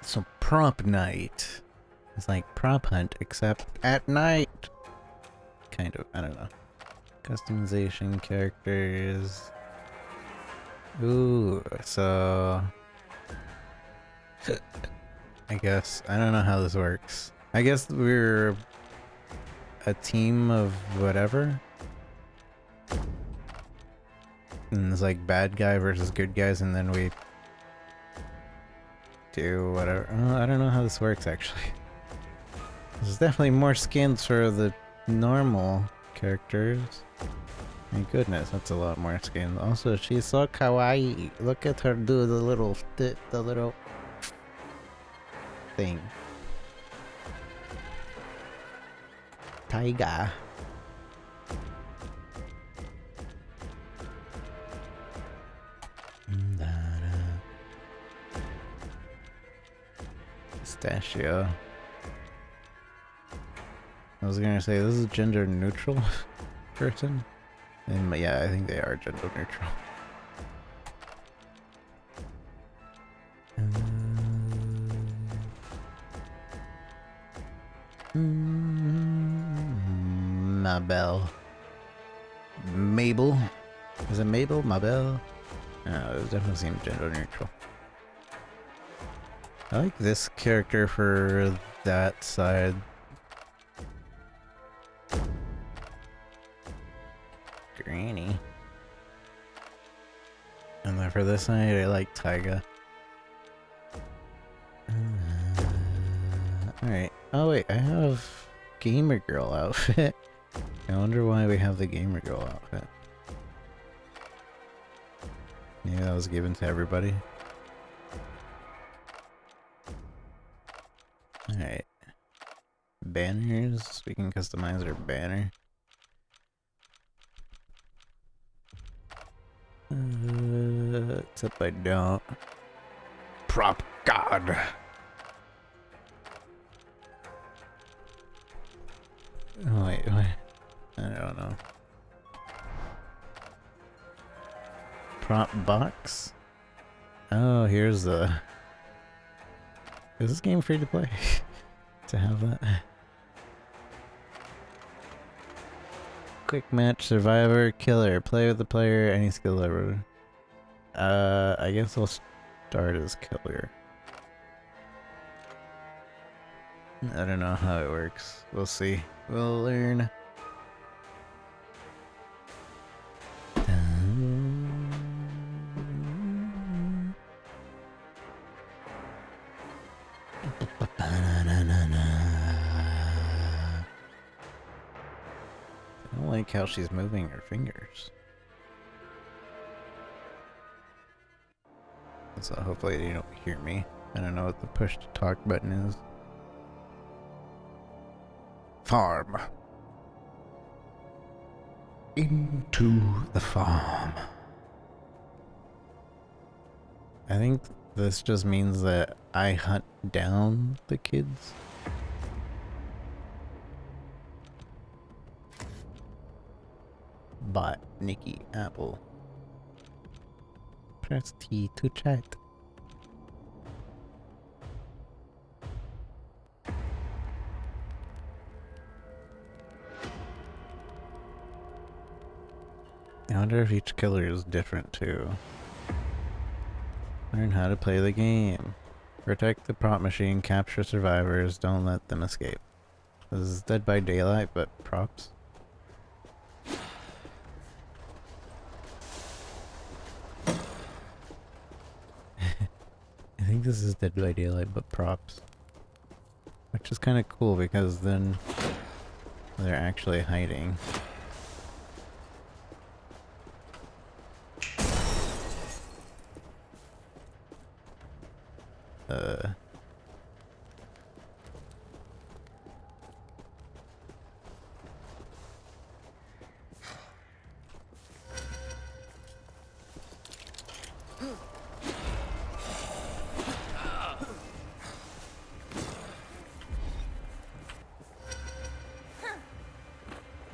So prop night. It's like prop hunt, except at night. Kind of, I don't know. Customization, characters. Ooh, so... I guess, I don't know how this works. I guess we're a team of whatever. And it's like bad guy versus good guys, and then we do whatever. Oh, I don't know how this works actually. There's definitely more skins for the normal characters. My goodness, that's a lot more skins. Also, she's so kawaii. Look at her do the little thing. Taiga. Pistachio. I was gonna say, this is gender neutral person. And yeah, I think they are gender neutral. Mabel. Mabel? Is it Mabel? Mabel? No, it definitely seems gender neutral. I like this character for that side. Granny. And then for this side, I like Taiga. Alright. Oh wait, I have Gamer Girl outfit. I wonder why we have the Gamer Girl outfit. Maybe that was given to everybody. Alright. Banners. We can customize our banner. Except I don't. Prop God. Oh wait, I don't know. Prop box? Oh, here's the... Is this game free to play? To have that? Quick match, survivor, killer. Play with the player, any skill level. I guess I'll start as killer. I don't know how it works. We'll see. We'll learn. I don't like how she's moving her fingers. So hopefully you don't hear me. I don't know what the push to talk button is. Farm. Into the farm. I think this just means that I hunt down the kids. Bot Nikki Apple. Press T to chat. I wonder if each killer is different too. Learn how to play the game. Protect the prop machine, capture survivors, don't let them escape. This is Dead by Daylight, but props. I think this is Dead by Daylight, but props. Which is kind of cool because then they're actually hiding.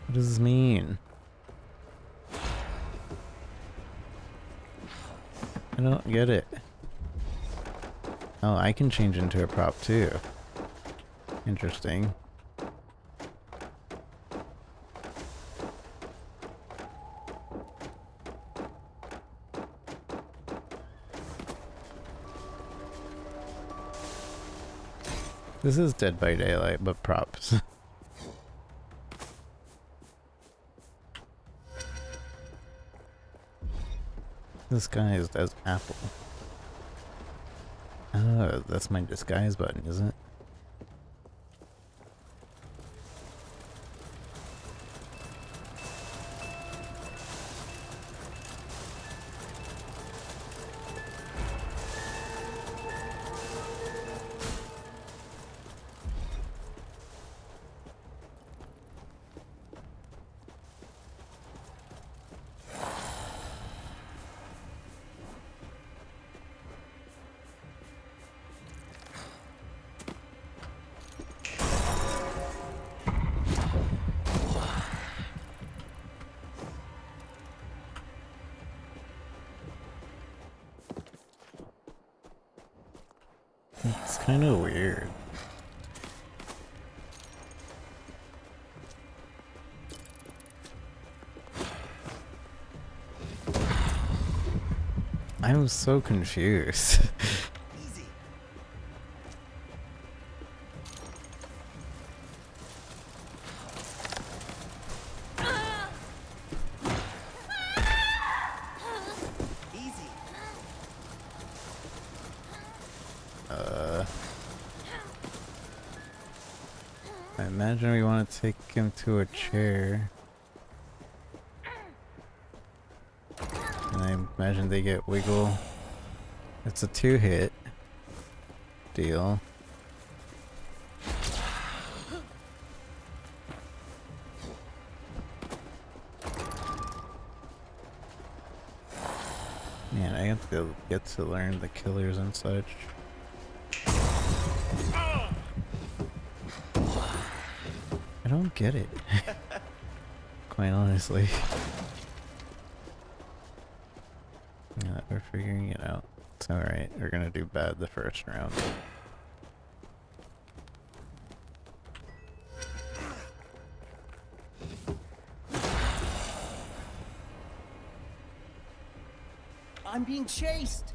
What does this mean? I don't get it. Oh, I can change into a prop too. Interesting. This is Dead by Daylight, but props. Disguised as Apple. Oh, that's my disguise button, isn't it? It's kind of weird. I'm so confused. Easy. Easy. I imagine we want to take him to a chair. And I imagine they get wiggle. It's a 2-hit deal. Man, I have to get to learn the killers and such. I don't get it. Quite honestly. Yeah, we're figuring it out. It's alright. We're gonna do bad the first round. I'm being chased.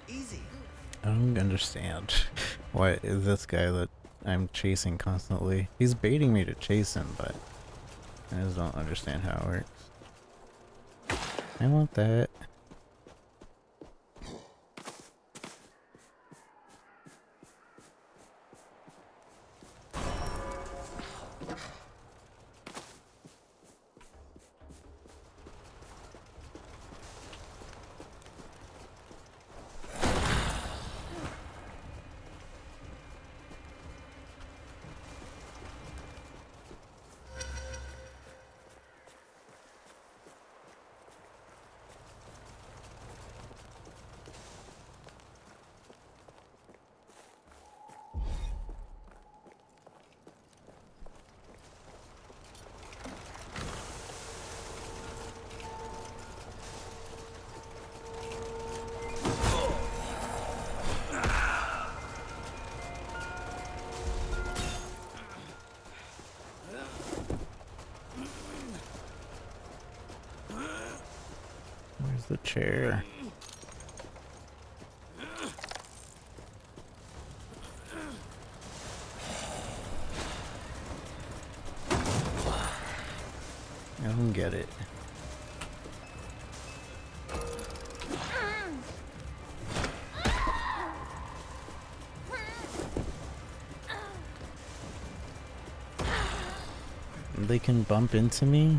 Easy. I don't understand. What is this guy that I'm chasing constantly? He's baiting me to chase him, but I just don't understand how it works. I want that. Where's the chair? don't get it. They can bump into me?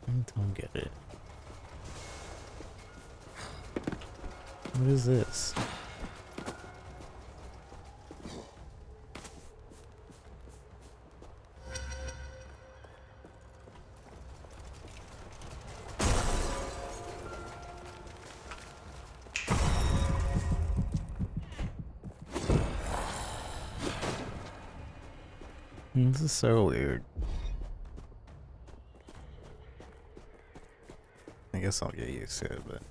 I don't get it. What is this? This is so weird. I guess I'll get used to it, but...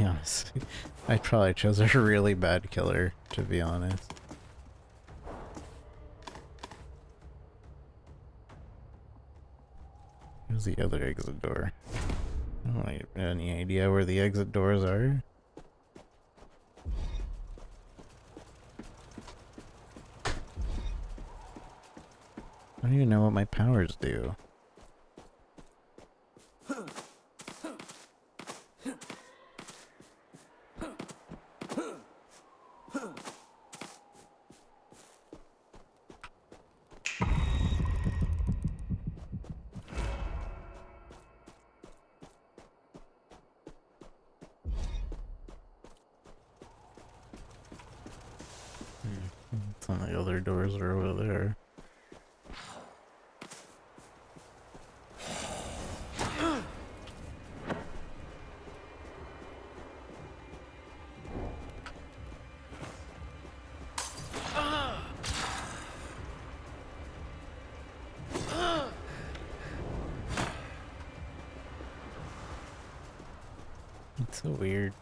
Honestly, I probably chose a really bad killer, to be honest. Here's the other exit door. I don't have any idea where the exit doors are. I don't even know what my powers do. Some of the other doors are over there. It's so weird.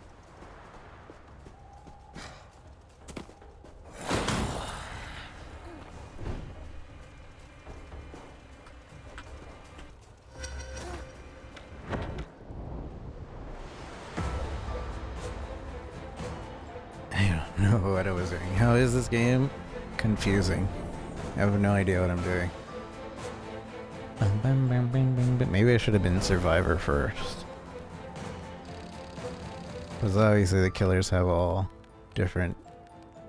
I don't know what I was doing. How is this game? Confusing. I have no idea what I'm doing. Maybe I should have been Survivor first. Because obviously the killers have all different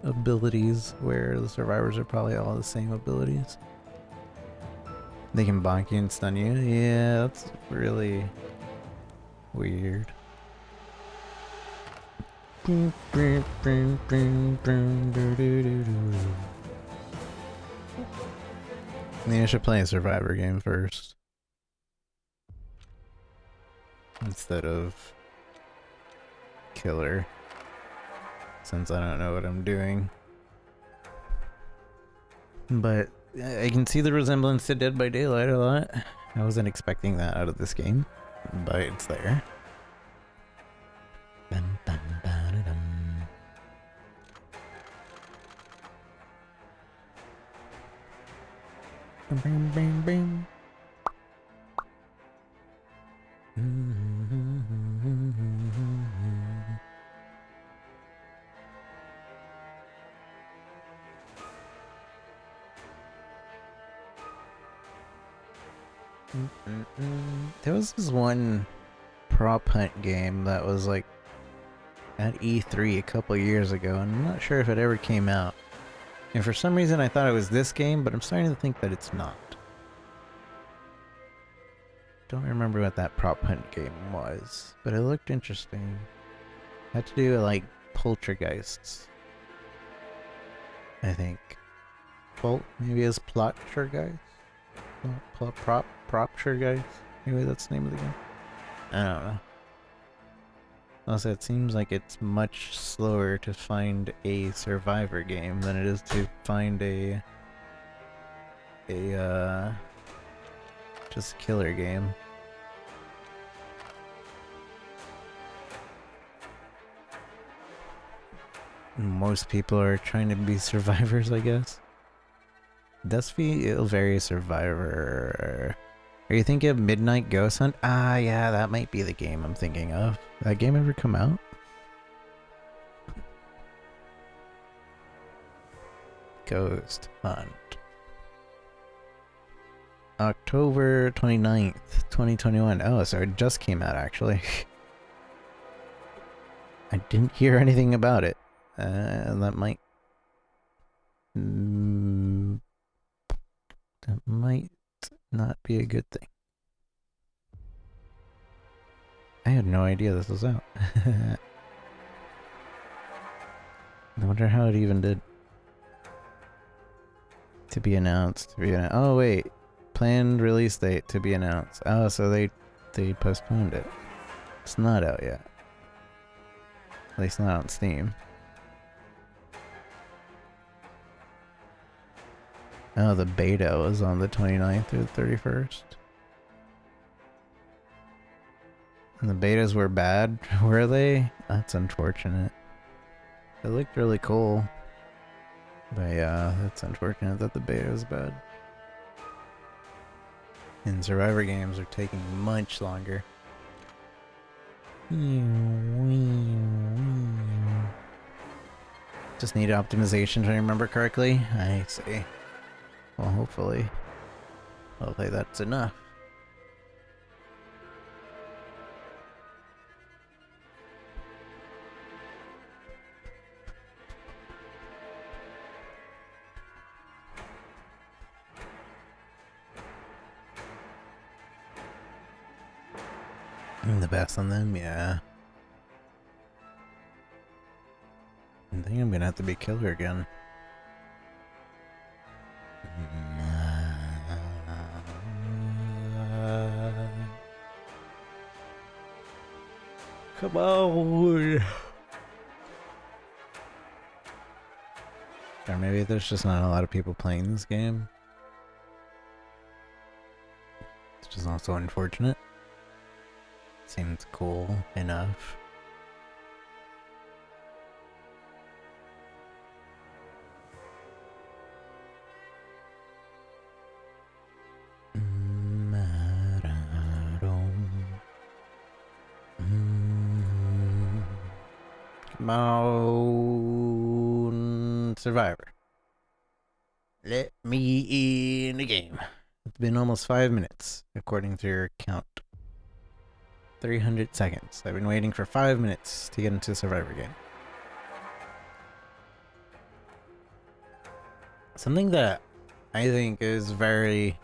abilities, where the survivors are probably all the same abilities. They can bonk you and stun you. Yeah, that's really weird. Maybe I should play a Survivor game first, instead of killer, since I don't know what I'm doing. But I can see the resemblance to Dead by Daylight a lot. I wasn't expecting that out of this game, but it's there. Bum, bum, ba-da-dum. Bing, bing, bing. There was this one prop hunt game that was like at E3 a couple years ago, and I'm not sure if it ever came out. And for some reason I thought it was this game, but I'm starting to think that it's not. Don't remember what that prop hunt game was, but it looked interesting. Had to do with like poltergeists, I think. Well, maybe it's Plottergeist? Propshergeist? Maybe that's the name of the game. I don't know. Also, it seems like it's much slower to find a survivor game than it is to find a just killer game. most people are trying to be survivors, I guess. Does feel very survivor. Are you thinking of Midnight Ghost Hunt? Ah, yeah, that might be the game I'm thinking of. That game ever come out? Ghost Hunt. October 29th, 2021. Oh, so it just came out, actually. I didn't hear anything about it. That might... that might not be a good thing. I had no idea this was out. I wonder how it even did. To be announced. Oh, wait. Planned release date to be announced. Oh, so they postponed it. It's not out yet. At least not on Steam. Oh, the beta was on the 29th or the 31st. And the betas were bad, were they? That's unfortunate. It looked really cool. But yeah, that's unfortunate that the beta was bad. And Survivor games are taking much longer. Just need optimization to remember correctly. I see. Well, hopefully that's enough. I'm the best on them, yeah. I think I'm gonna have to be killer again. Come on! Or maybe there's just not a lot of people playing this game. It's just also unfortunate. Seems cool enough. Come on, Survivor. Let me in the game. It's been almost 5 minutes, according to your count. 300 seconds. I've been waiting for 5 minutes to get into Survivor game. Something that I think is very,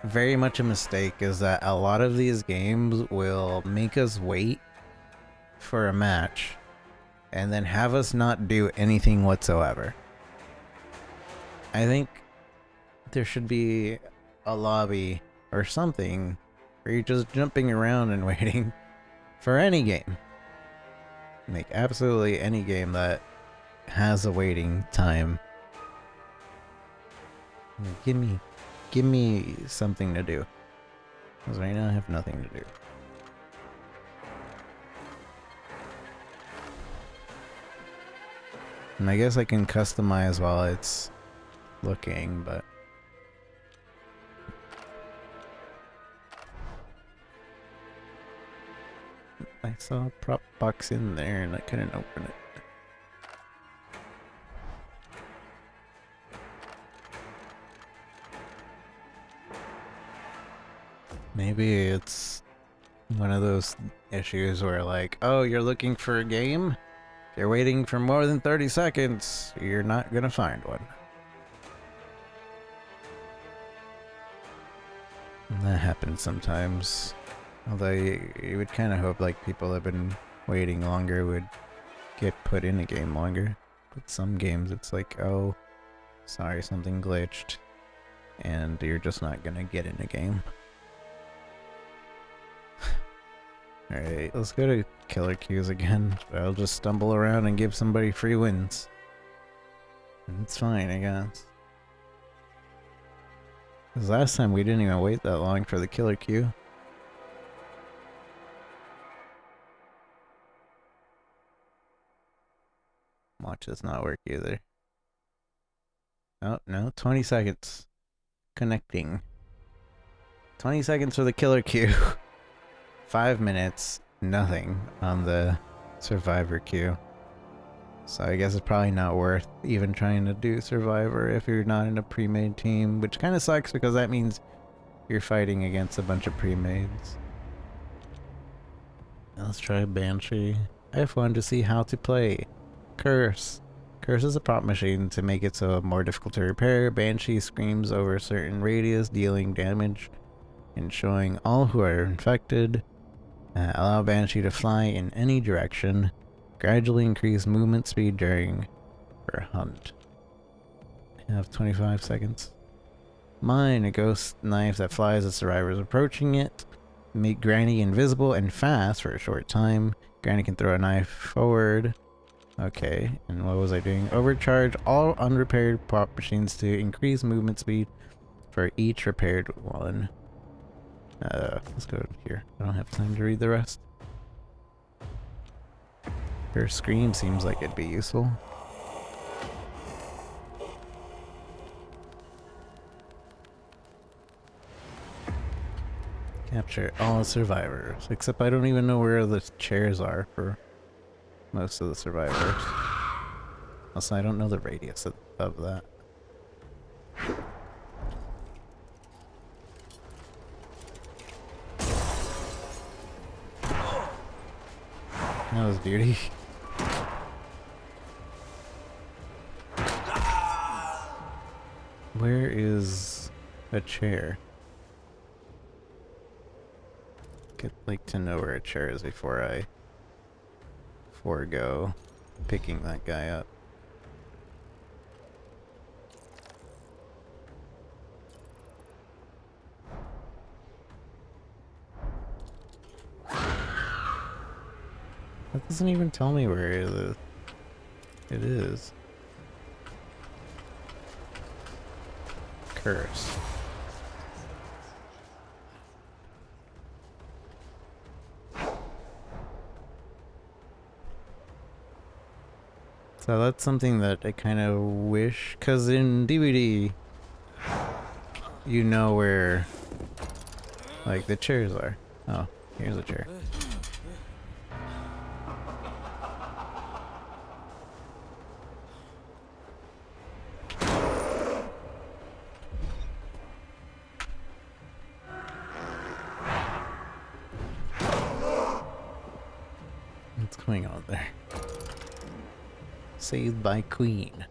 very much a mistake is that a lot of these games will make us wait for a match and then have us not do anything whatsoever. I think there should be a lobby or something where you're just jumping around and waiting for any game. Like absolutely any game that has a waiting time. Give me something to do. Because right now I have nothing to do. And I guess I can customize while it's looking, but... I saw a prop box in there and I couldn't open it. Maybe it's one of those issues where like, oh, you're looking for a game? If you're waiting for more than 30 seconds, you're not gonna find one. And that happens sometimes. Although you would kind of hope like people that have been waiting longer would get put in a game longer. But some games it's like, oh, sorry, something glitched. And you're just not gonna get in a game. Alright, let's go to killer queues again. I'll just stumble around and give somebody free wins. It's fine, I guess. Because last time we didn't even wait that long for the killer queue. Watch this not work either. Oh, no. 20 seconds. Connecting. 20 seconds for the killer queue. 5 minutes. Nothing on the survivor queue. So I guess it's probably not worth even trying to do survivor if you're not in a pre-made team. Which kind of sucks because that means you're fighting against a bunch of pre-mades. Let's try Banshee. I've wanted to see how to play. Curse. Curse is a prop machine to make it so more difficult to repair. Banshee screams over a certain radius, dealing damage and showing all who are infected. Allow Banshee to fly in any direction. Gradually increase movement speed during her hunt. Have 25 seconds. Mine, a ghost knife that flies as survivors approaching it. Make Granny invisible and fast for a short time. Granny can throw a knife forward. Okay, and what was I doing? Overcharge all unrepaired prop machines to increase movement speed for each repaired one. Let's go here. I don't have time to read the rest. Her scream seems like it'd be useful. Capture all survivors, except I don't even know where the chairs are for most of the survivors. Also, I don't know the radius of that. That was beauty. Where is a chair? I'd like to know where a chair is before I forego picking that guy up. That doesn't even tell me where it is. Curse. So that's something that I kind of wish, because in DVD, you know where, like, the chairs are. Oh, here's a chair. What's going on there? Saved by Queen.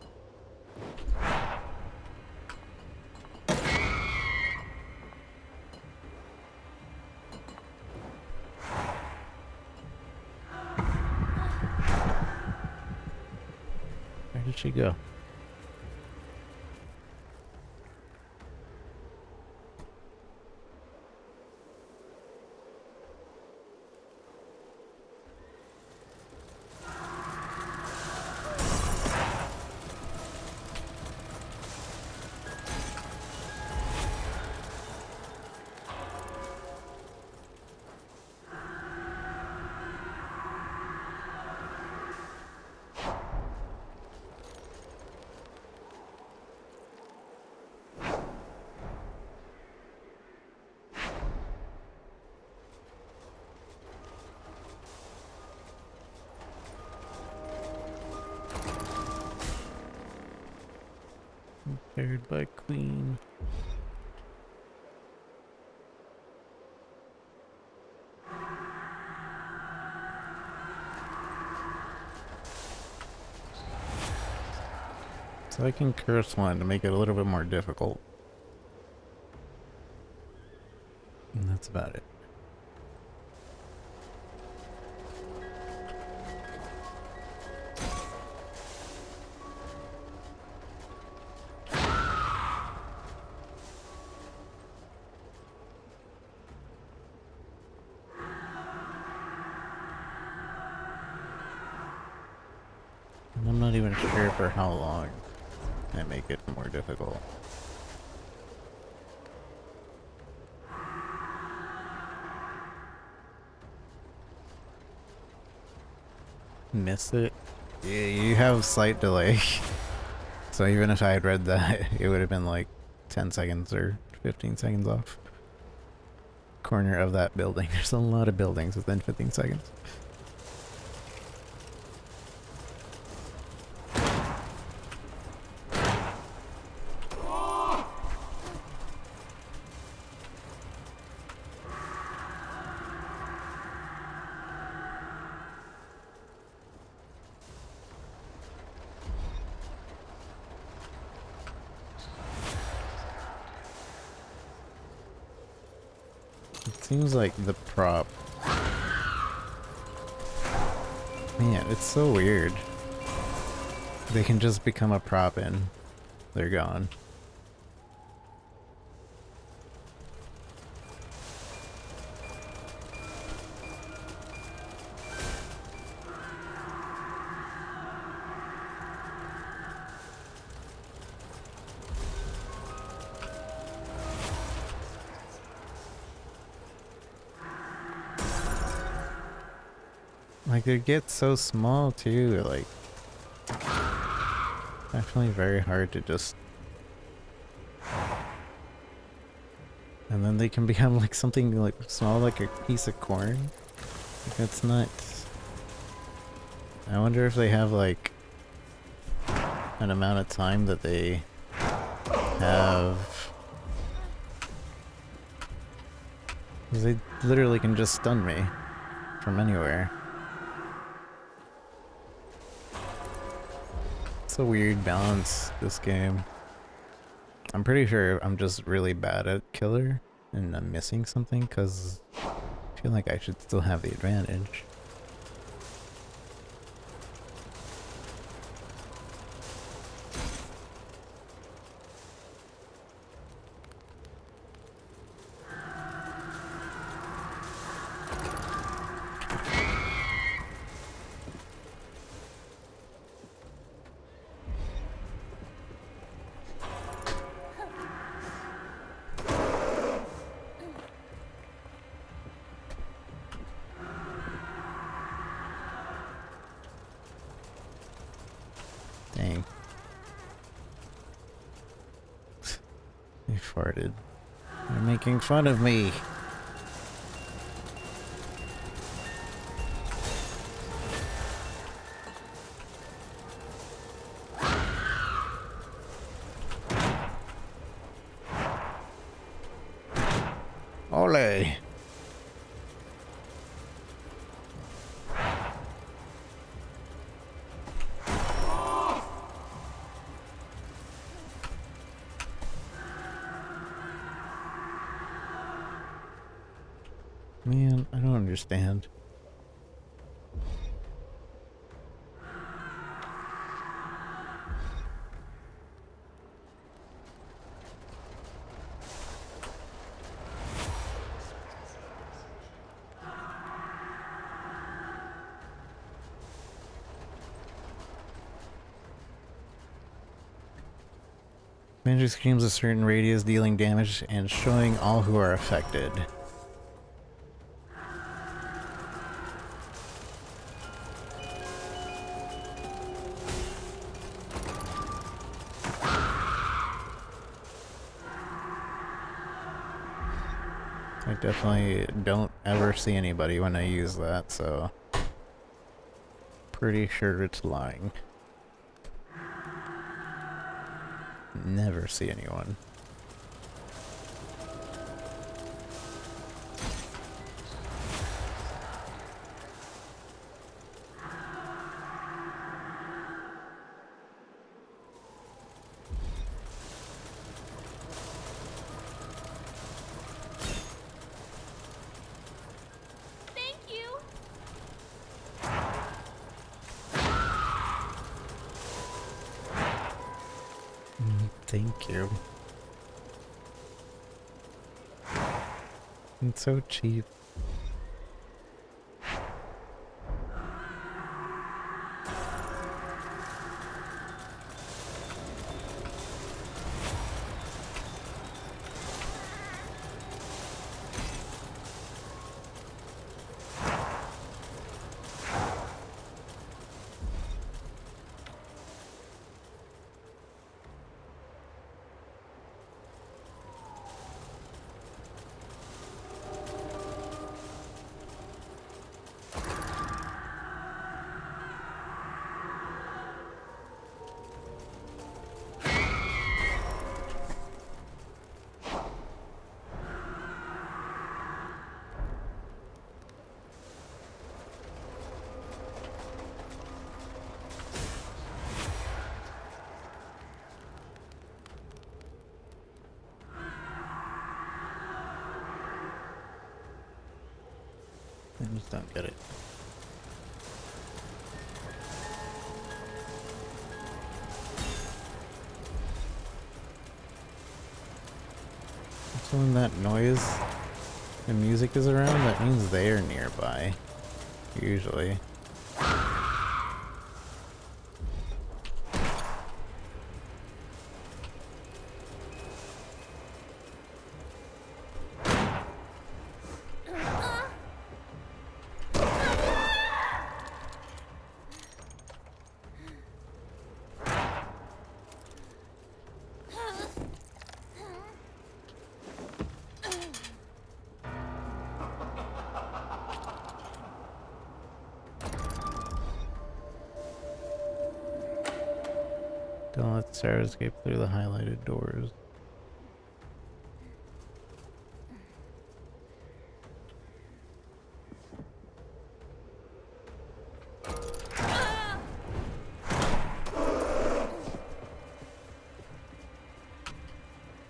Where did she go? Paired by Queen. So I can curse one to make it a little bit more difficult. And that's about it. And I'm not even sure for how long I make it more difficult. Miss it. You have slight delay. So even if I had read that, it would have been like 10 seconds or 15 seconds off. Corner of that building. There's a lot of buildings within 15 seconds. It seems like the prop. Man, it's so weird. They can just become a prop and they're gone. Like, it gets so small too, like, definitely very hard to just... And then they can become like something like small, like a piece of corn. Like, that's nuts. I wonder if they have like an amount of time that they have. 'Cause they literally can just stun me from anywhere. It's a weird balance, this game. I'm pretty sure I'm just really bad at killer and I'm missing something because I feel like I should still have the advantage. Dang. They farted. They're making fun of me. Ole! Man, I don't understand. Magic screams a certain radius, dealing damage and showing all who are affected. I definitely don't ever see anybody when I use that, so pretty sure it's lying. Never see anyone. Thank you. Thank you. It's so cheap. I just don't get it. So when that noise and music is around, that means they're nearby. Usually. Don't let Sarah escape through the highlighted doors.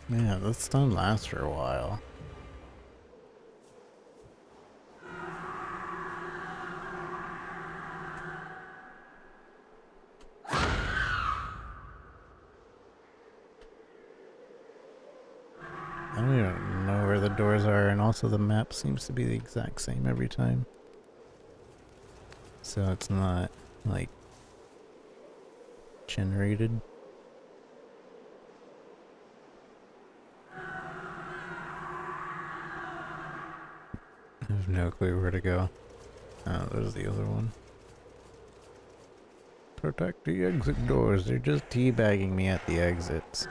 Man, this stun lasts for a while. I don't even know where the doors are, and also the map seems to be the exact same every time. So it's not, like, generated. I have no clue where to go. Oh, there's the other one. Protect the exit doors. They're just teabagging me at the exits.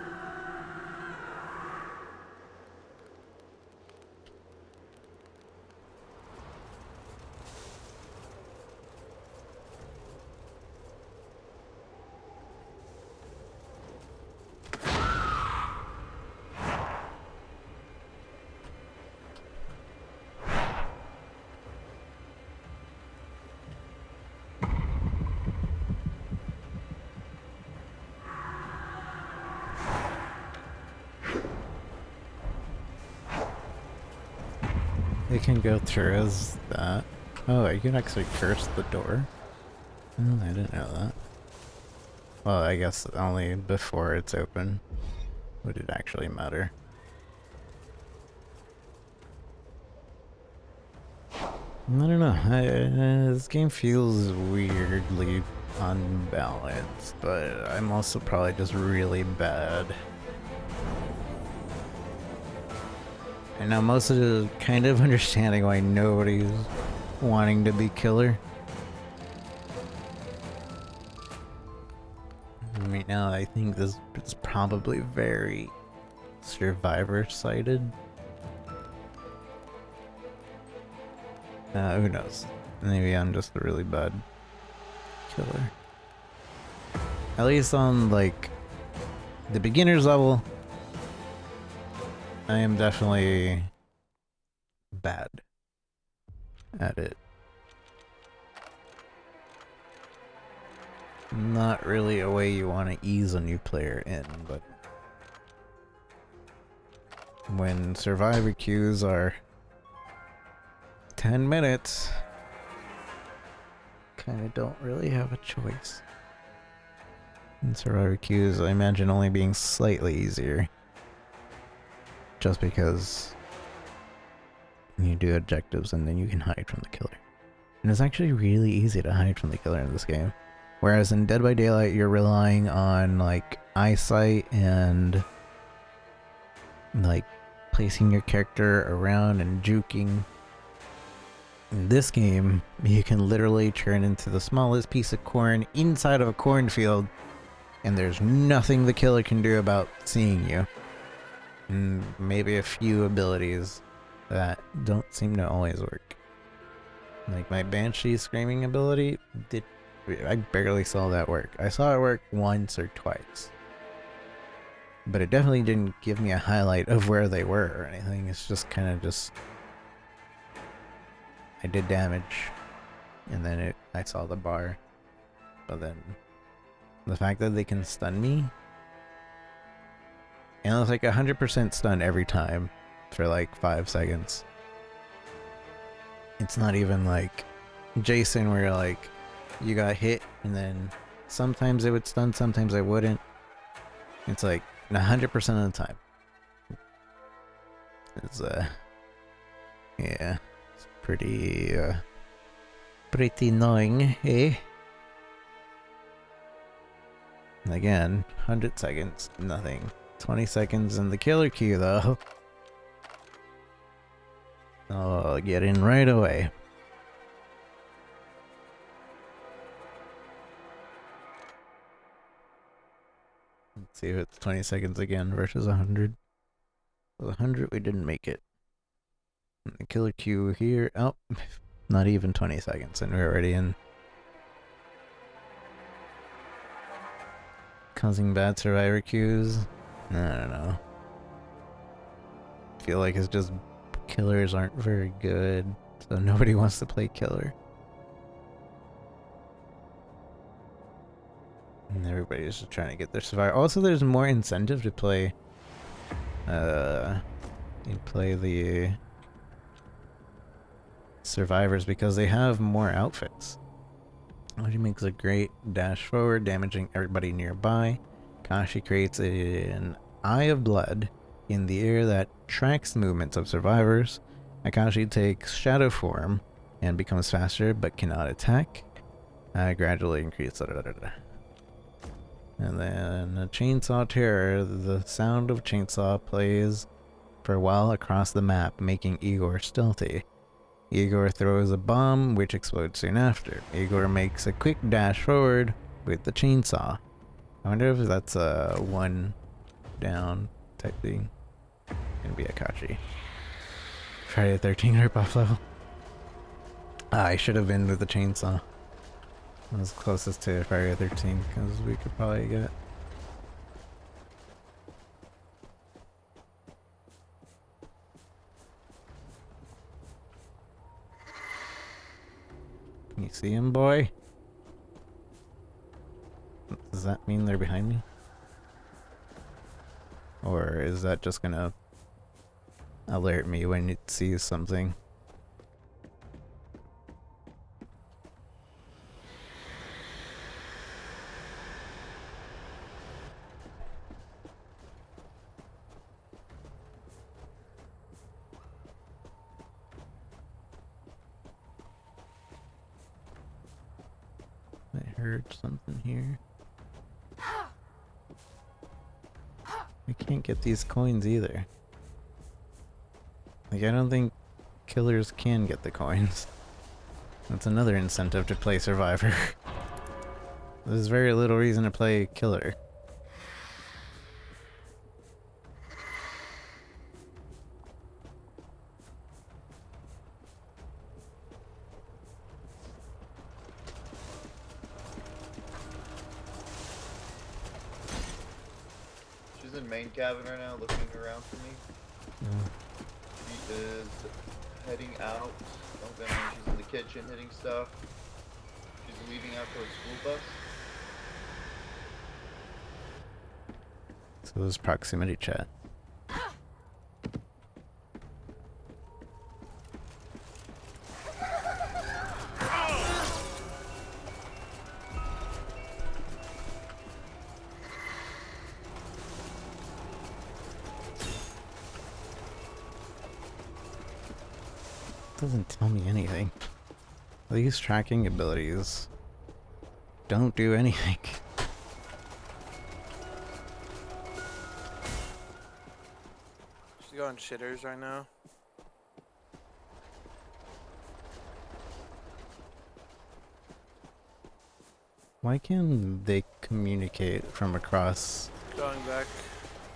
They can go through as that. Oh, you can actually curse the door. Oh, I didn't know that. Well, I guess only before it's open would it actually matter. I don't know. This game feels weirdly unbalanced, but I'm also probably just really bad. I know most of the kind of understanding why nobody's wanting to be killer. Right now, I think this is probably very survivor-sided. Who knows? Maybe I'm just a really bad killer. At least on, like, the beginner's level, I am definitely bad at it. Not really a way you want to ease a new player in, but when survivor queues are 10 minutes, kind of don't really have a choice. And survivor queues, I imagine only being slightly easier. Just because you do objectives and then you can hide from the killer. And it's actually really easy to hide from the killer in this game. Whereas in Dead by Daylight, you're relying on, like, eyesight and, like, placing your character around and juking. In this game, you can literally turn into the smallest piece of corn inside of a cornfield, and there's nothing the killer can do about seeing you. And maybe a few abilities that don't seem to always work. Like my Banshee screaming ability, I barely saw that work. I saw it work once or twice. But it definitely didn't give me a highlight of where they were or anything. It's just kind of just... I did damage, and then I saw the bar. But then the fact that they can stun me, and it was like 100% stun every time for like 5 seconds. It's not even like Jason where you're like, you got hit and then sometimes it would stun, sometimes it wouldn't. It's like 100% of the time. It's yeah, it's pretty annoying, eh? And again, 100 seconds, nothing. 20 seconds in the killer queue though. Oh, get in right away. Let's see if it's 20 seconds again versus 100. With 100, we didn't make it. And the killer queue here, oh, not even 20 seconds, and we're already in. Causing bad survivor queues? I don't know. Feel like it's just killers aren't very good, so nobody wants to play killer. And everybody's just trying to get their survivor. Also, there's more incentive to play. You play the survivors because they have more outfits. Which makes a great dash forward, damaging everybody nearby. Kashi creates an eye of blood in the air that tracks the movements of survivors. Akashi takes shadow form and becomes faster but cannot attack. Gradually increase. And then a chainsaw terror. The sound of chainsaw plays for a while across the map, making Igor stealthy. Igor throws a bomb, which explodes soon after. Igor makes a quick dash forward with the chainsaw. I wonder if that's a one down type thing. Gonna be Akashi. Friday the 13th ripoff level. I should have been with the chainsaw. It was closest to Friday the 13th because we could probably get. Can you see him, boy? Does that mean they're behind me? Or is that just gonna alert me when it sees something? I heard something here. I can't get these coins either. Like, I don't think killers can get the coins. That's another incentive to play Survivor. There's very little reason to play killer. She's in main cabin right now, looking around for me. She is heading out. Okay, she's in the kitchen hitting stuff. She's leaving out for a school bus. So there's proximity chat. Doesn't tell me anything. These tracking abilities don't do anything. She's going shitters right now. Why can't they communicate from across? Going back.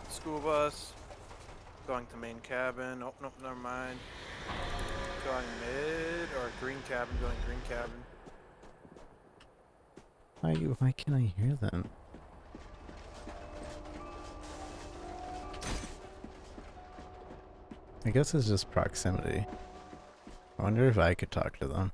School bus. Going to main cabin. Oh, nope, never mind. Going mid or green cabin. Going green cabin. Why can't I hear them? I guess it's just proximity. I wonder if I could talk to them.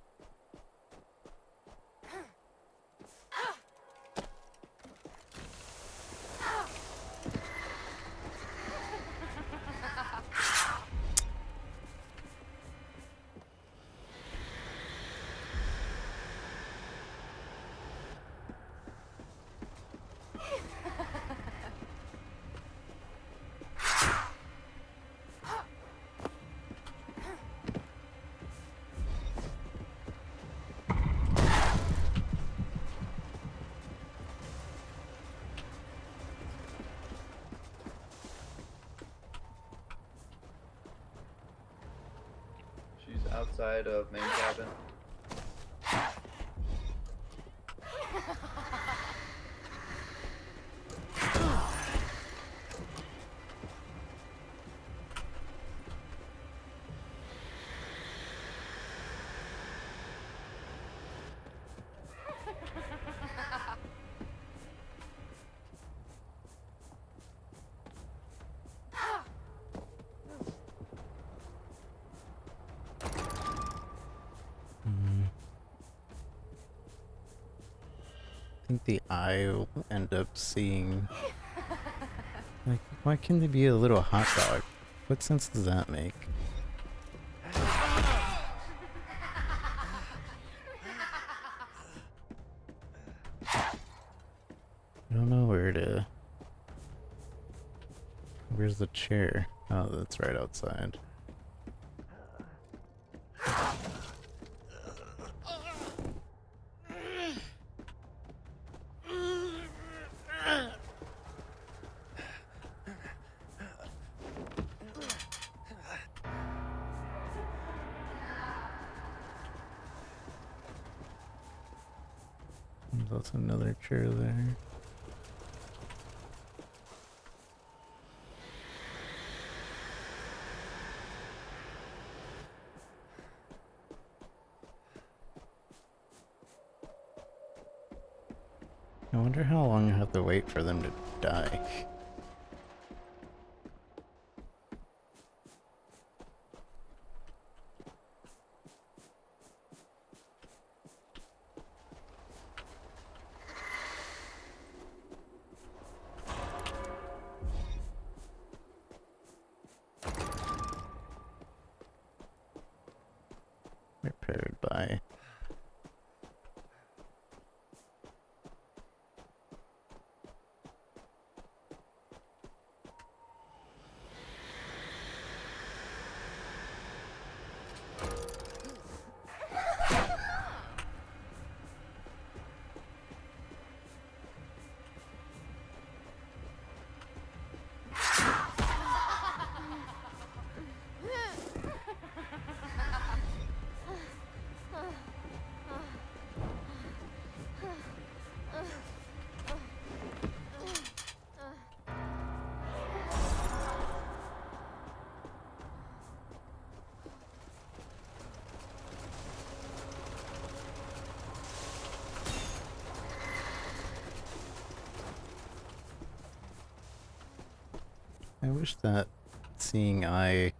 outside of main cabin. I think the eye will end up seeing. Like, why can't they be a little hot dog? What sense does that make? I don't know where to. Where's the chair? Oh, that's right outside. There's also another chair there. I wonder how long I have to wait for them to die. Repaired by. I wish that seeing eye,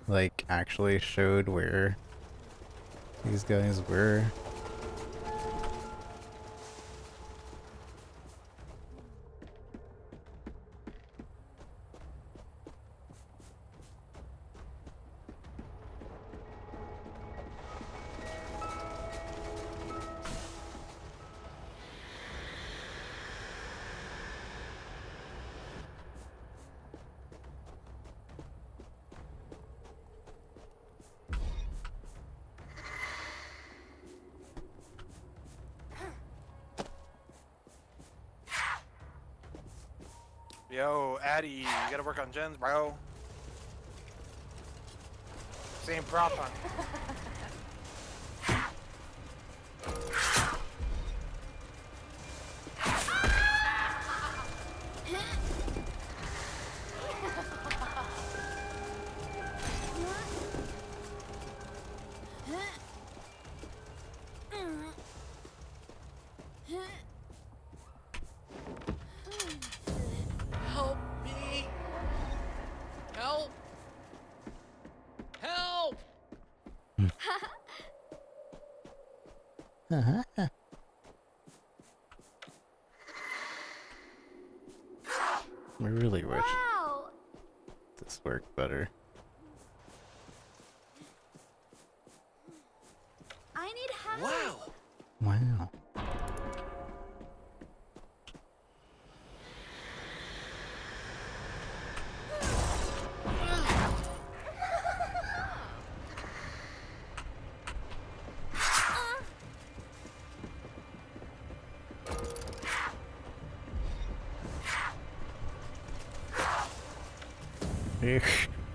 like, actually showed where these guys were. Yo, Addy, you gotta work on gens, bro. Same prop on. Help me! Help! Help! I really wish Wow! this worked better. I need help. Wow! Wow.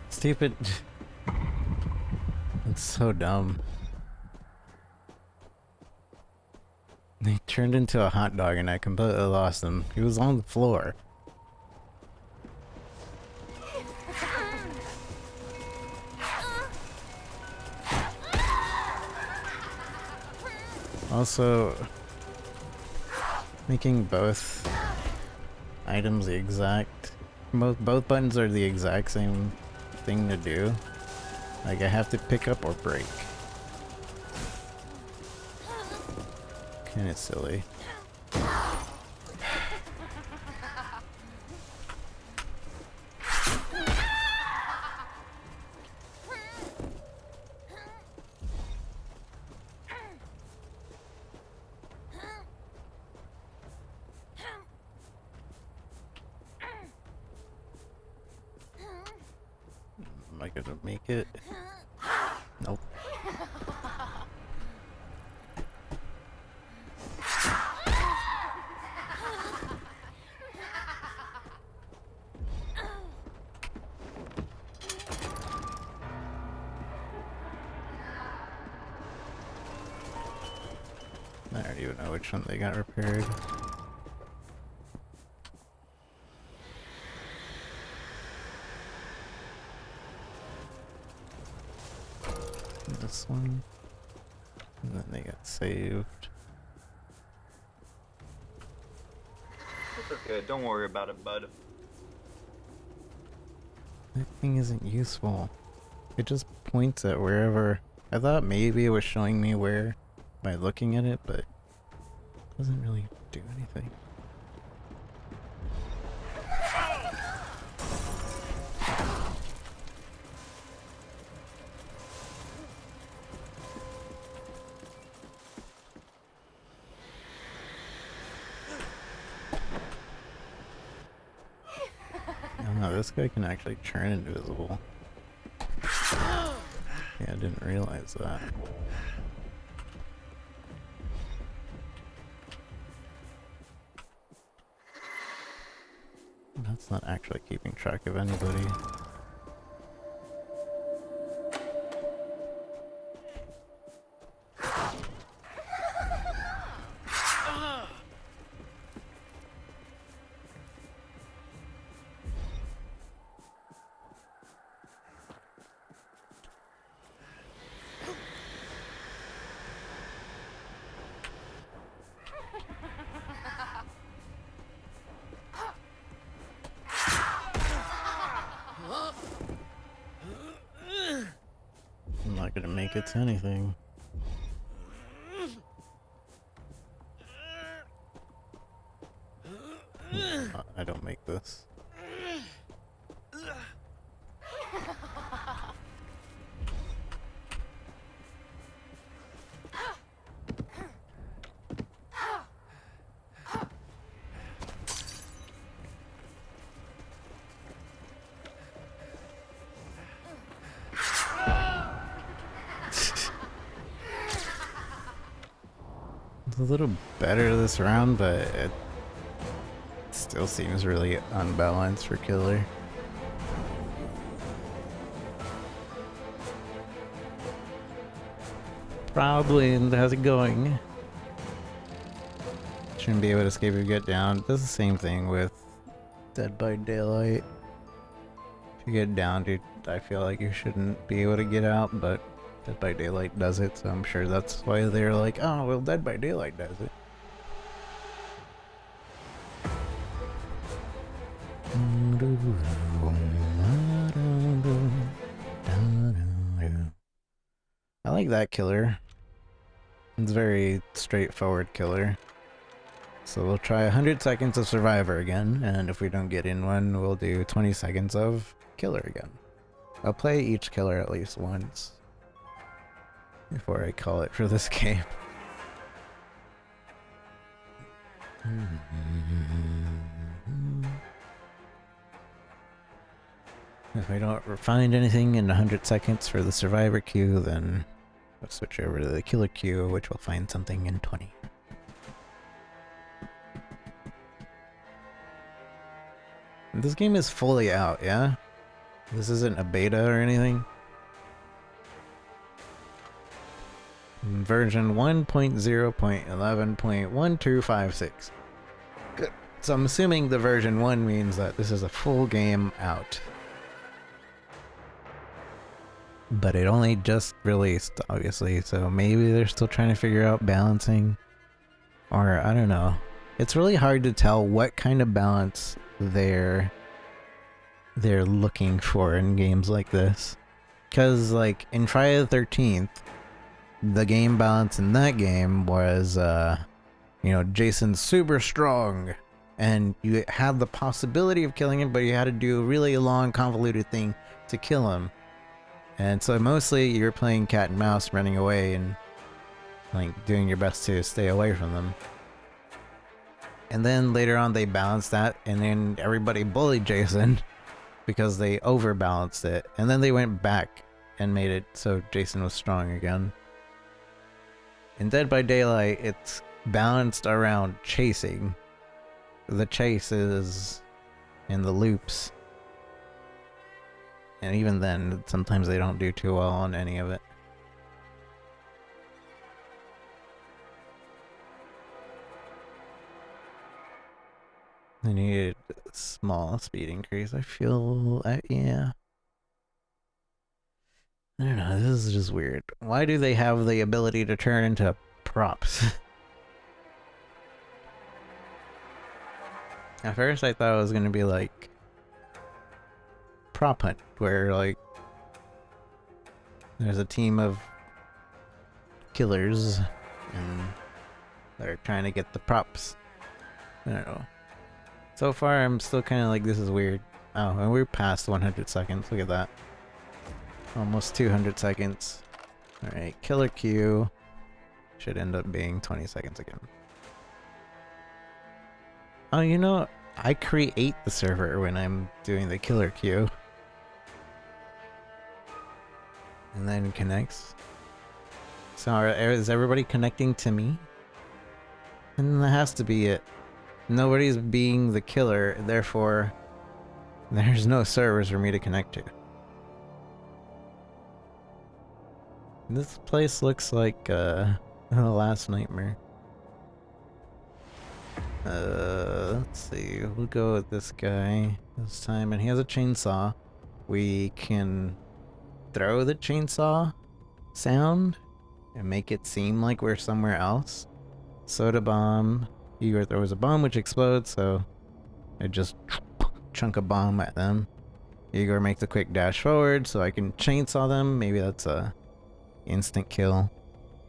Stupid. It's so dumb. He turned into a hot dog and I completely lost him. He was on the floor. Also, making both items the exact... Both buttons are the exact same thing to do. Like, I have to pick up or break. Kinda silly. Am I gonna make it? Nope. I don't even know which one they got repaired. This one. And then they got saved. It's okay, don't worry about it, bud. That thing isn't useful. It just points at wherever. I thought maybe it was showing me where by looking at it, but it doesn't really do anything. Oh no, this guy can actually turn invisible. Yeah, I didn't realize that. That's not actually keeping track of anybody. I'm not gonna make it to anything. I don't make this. It's a little better this round, but it still seems really unbalanced for killer. Probably, and how's it going? Shouldn't be able to escape if you get down. It does the same thing with Dead by Daylight. If you get down, dude, I feel like you shouldn't be able to get out, but Dead by Daylight does it, so I'm sure that's why they're like, oh, well, Dead by Daylight does it. I like that killer. It's a very straightforward killer. So we'll try 100 seconds of Survivor again, and if we don't get in one, we'll do 20 seconds of Killer again. I'll play each killer at least once before I call it for this game. If I don't find anything in 100 seconds for the Survivor queue, then I'll switch over to the Killer queue, which will find something in 20. This game is fully out, yeah? This isn't a beta or anything? Version 1.0.11.1256. Good. So I'm assuming the version 1 means that this is a full game out. But it only just released, obviously, so maybe they're still trying to figure out balancing. Or, I don't know. It's really hard to tell what kind of balance they're looking for in games like this. Because, like, in Friday the 13th, the game balance in that game was, you know, Jason's super strong, and you had the possibility of killing him, but you had to do a really long, convoluted thing to kill him. And so mostly you're playing cat and mouse, running away and, like, doing your best to stay away from them. And then later on they balanced that, and then everybody bullied Jason because they overbalanced it. And then they went back and made it so Jason was strong again. In Dead by Daylight, it's balanced around chasing. The chase is in the loops. And even then, sometimes they don't do too well on any of it. I need a small speed increase. I feel, yeah. I don't know, this is just weird. Why do they have the ability to turn into props? At first I thought it was gonna be like Prop Hunt, where like there's a team of killers and they're trying to get the props. I don't know. So far I'm still kind of like, this is weird. Oh, and we're past 100 seconds, look at that. Almost 200 seconds. Alright, killer queue. Should end up being 20 seconds again. Oh, you know, I create the server when I'm doing the killer queue. And then it connects. So is everybody connecting to me? And that has to be it. Nobody's being the killer, therefore there's no servers for me to connect to. This place looks like the last nightmare. Let's see, we'll go with this guy this time, and he has a chainsaw. We can throw the chainsaw sound and make it seem like we're somewhere else. Soda bomb. Igor throws a bomb which explodes, so I just chunk a bomb at them. Igor makes a quick dash forward so I can chainsaw them. Maybe that's a instant kill.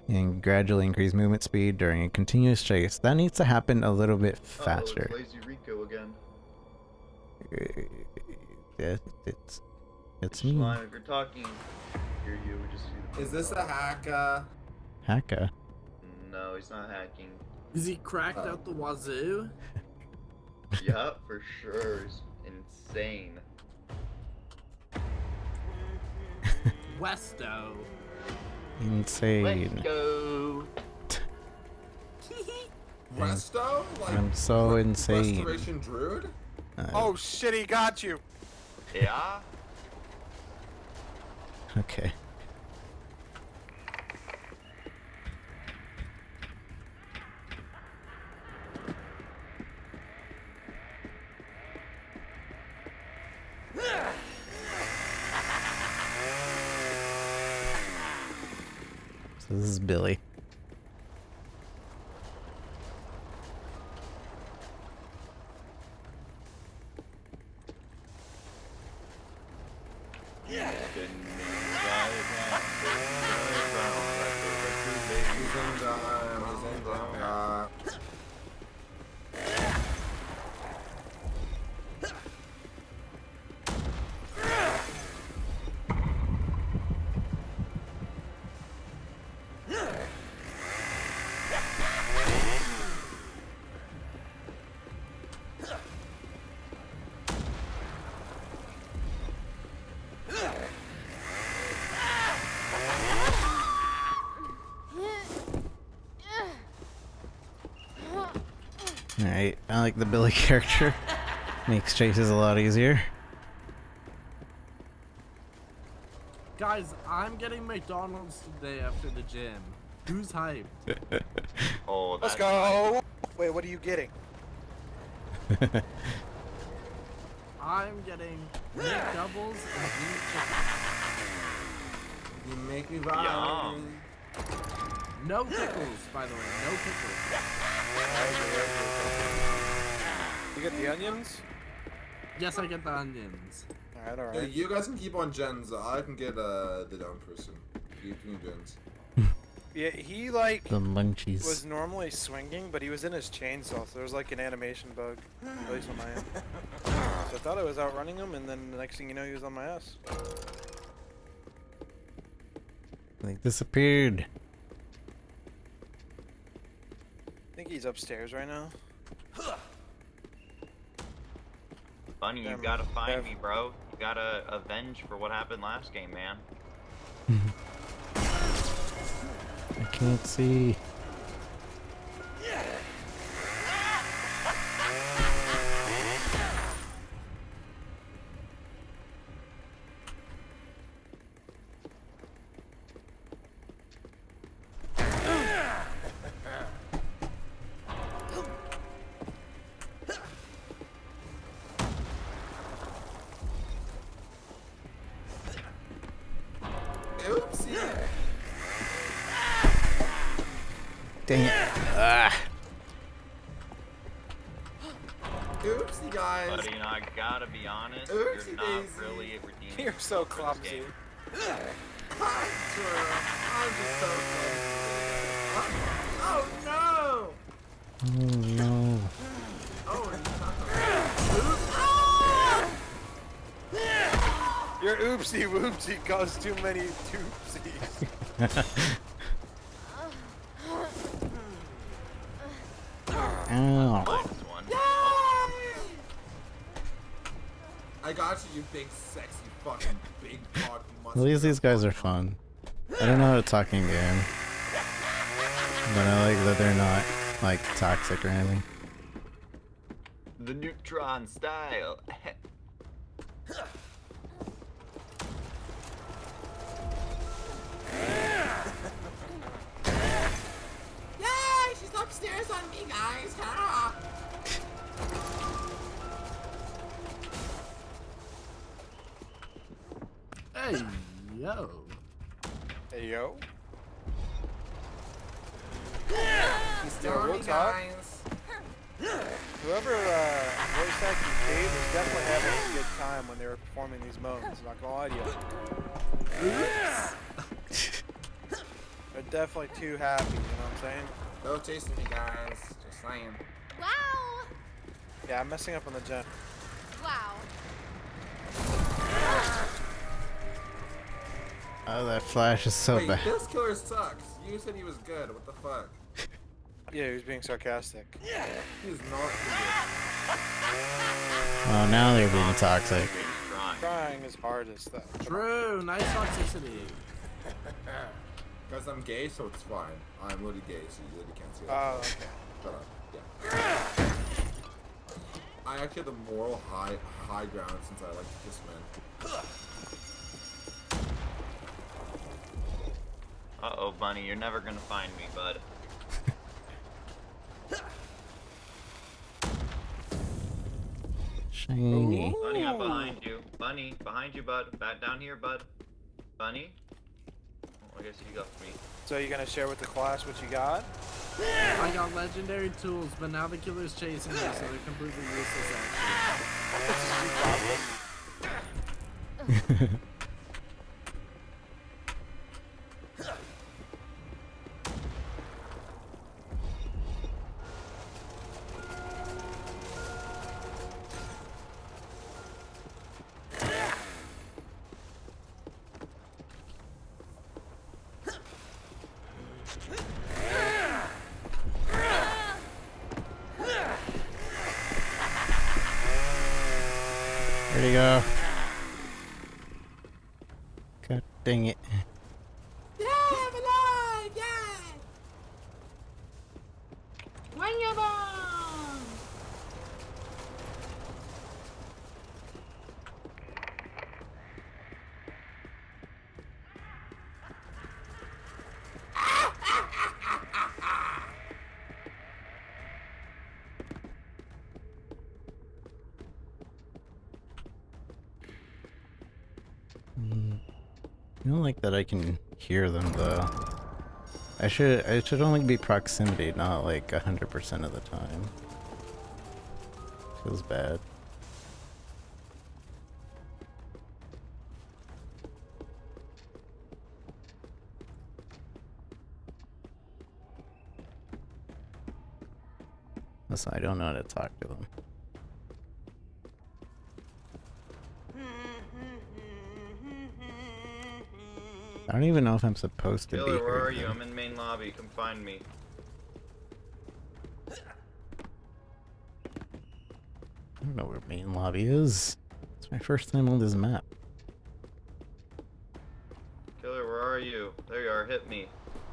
And gradually increase movement speed during a continuous chase. That needs to happen a little bit faster. Oh, it's Lazy Rico again. It's me. Fine. If you're talking, hear you. We just see the Is this a hack? Haka. No, he's not hacking. Is he cracked out the wazoo? Yeah, for sure. He's insane. Westo. Insane. Let's go. Resto? Like, I'm so insane. Restoration Druid? Oh shit, he got you! Yeah. Okay. So this is Billy. Alright, I like the Billy character. Makes chases a lot easier. Guys, I'm getting McDonald's today after the gym. Who's hyped? Oh, Let's that's go. Wait, what are you getting? I'm getting McDoubles and beef chicken. You make me Yum. violent. No pickles, by the way. No pickles. You get the onions? Yes, I get the onions. Alright, Yeah, alright. you guys can keep on gens. I can get the down person. Keep me gens. Yeah, he like The munchies. was normally swinging, but he was in his chainsaw, so there was like an animation bug, at least on my end. So I thought I was outrunning him, and then the next thing you know, he was on my ass. They disappeared. I think he's upstairs right now. Bunny, you Damn, gotta find Dev. me, bro. You gotta avenge for what happened last game, man. I can't see. Oopsie. Dang it. Ah. Oopsie, guys. But you know, I gotta be honest, Oopsie you're not daisy. really redeeming You're so yourself for this clumsy. game. Hi, True. I'm just so close. Oh no! Oh no. Oh no! Your oopsie whoopsie caused too many oopsies. Ow. Minus one. I got you, you big, sexy, fucking, big cock At muscle. least these guys are fun. I don't know how to talking game. But I like that they're not, like, toxic or anything. The Neutron style. Yay! She's upstairs on me, guys. Ah. Hey, yo. Hey yo. She's still on me, guys. Whoever voice acted Dave was definitely having a good time when they were performing these modes. I'm not gonna lie to you. They're definitely too happy, you know what I'm saying? No chasing me, guys. Just saying. Wow! Yeah, I'm messing up on the gen. Wow. Oh, that flash is so Wait, bad. this killer sucks. You said he was good. What the fuck? Yeah, he was being sarcastic. He's not good. Oh, now they're being toxic. Trying. Trying his hardest, though. True, nice toxicity. Because I'm gay, so it's fine. I'm literally gay, so you literally can't see that. Oh, okay. Shut up. Yeah. I actually have the moral high ground since I like to kiss men. Uh-oh, Bunny, you're never gonna find me, bud. Shiny. Bunny, I'm behind you. Bunny, behind you, bud. Back down here, bud. Bunny? Oh, I guess you got me. So you gonna share with the class what you got? I got legendary tools, but now the killer's chasing me, so they're completely useless actually. Where'd he go? God dang it. Yeah, I'm alive! Yeah! I don't like that I can hear them though. I should only be proximity, not like 100% of the time. Feels bad. Listen, I don't know how to talk to them. I don't even know if I'm supposed to be Killer, where here. are you? I'm in main lobby. Come find me. I don't know where main lobby is. It's my first time on this map. Killer, where are you? There you are. Hit me.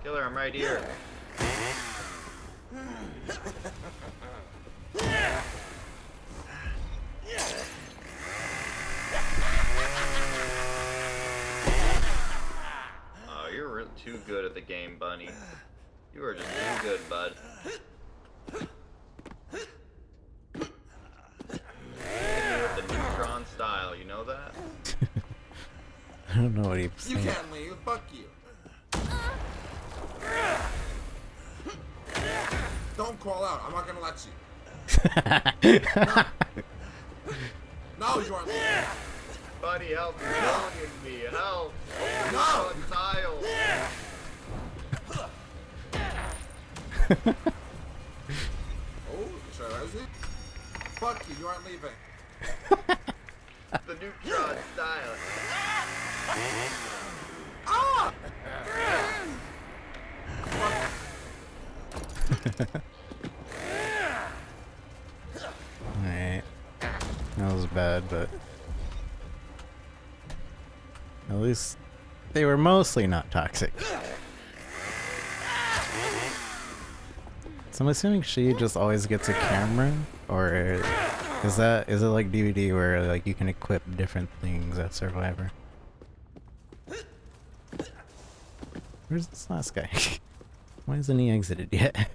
Killer, I'm right here. Oh, you're too good at the game, Bunny. You are just too good, bud. The neutron style, you know that? I don't know what he's You saying. can't leave. Fuck you. Don't crawl out. I'm not gonna let you. No, you aren't leaving. Buddy, help! You're killing me! Help! No! Open the tile! Oh, should I res it? Fuck you. You aren't leaving. The neutron style. Ah! Alright. That was bad, but at least they were mostly not toxic. So I'm assuming she just always gets a camera, or is it like DVD where like you can equip different things as Survivor? Where's this last guy? Why hasn't he exited yet?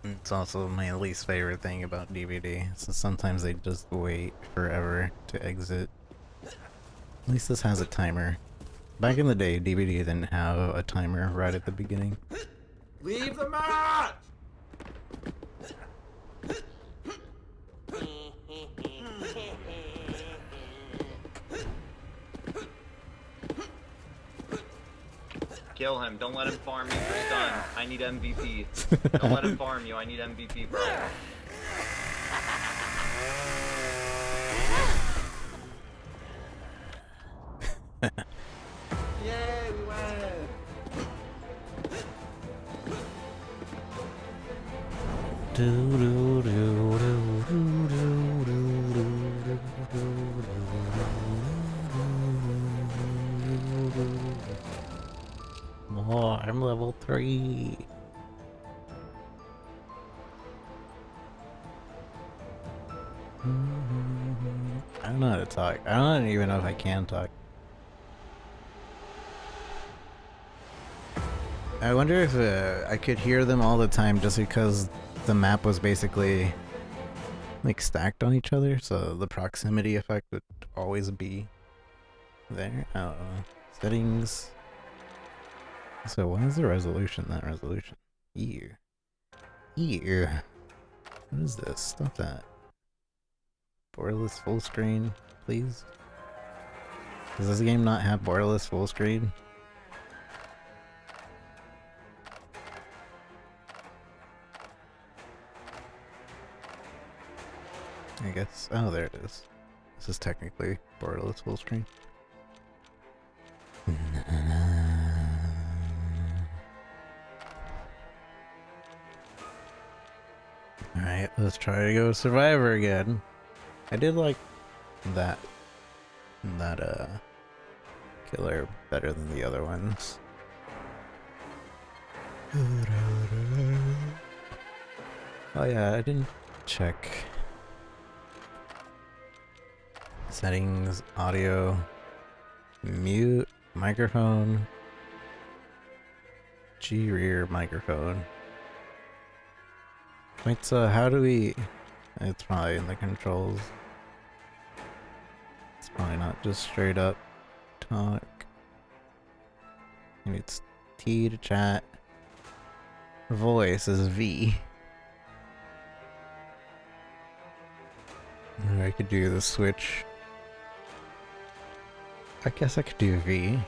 It's also my least favorite thing about DVD. So sometimes they just wait forever to exit. At least this has a timer. Back in the day, DVD didn't have a timer right at the beginning. Leave the mat! Kill him. Don't let him farm me for stun. I need MVP. Don't let him farm you. I need MVP, bro. Yay, we win! More, I'm level 3. I don't know how to talk. I don't even know if I can talk. I wonder if I could hear them all the time just because the map was basically like stacked on each other, so the proximity effect would always be there. I don't know. Settings. So what is the resolution? That resolution. Ew. Ew. What is this? Stop that. Borderless full screen, please. Does this game not have borderless full screen? I guess. Oh, there it is. This is technically borderless full screen. Alright, let's try to go Survivor again. I did like that killer better than the other ones. Oh yeah, I didn't check settings, audio, mute, microphone, G rear microphone. Wait, so how do we... It's probably in the controls. not just straight up talk. And it's T to chat. Voice is V. Or I could do the switch. I guess I could do V.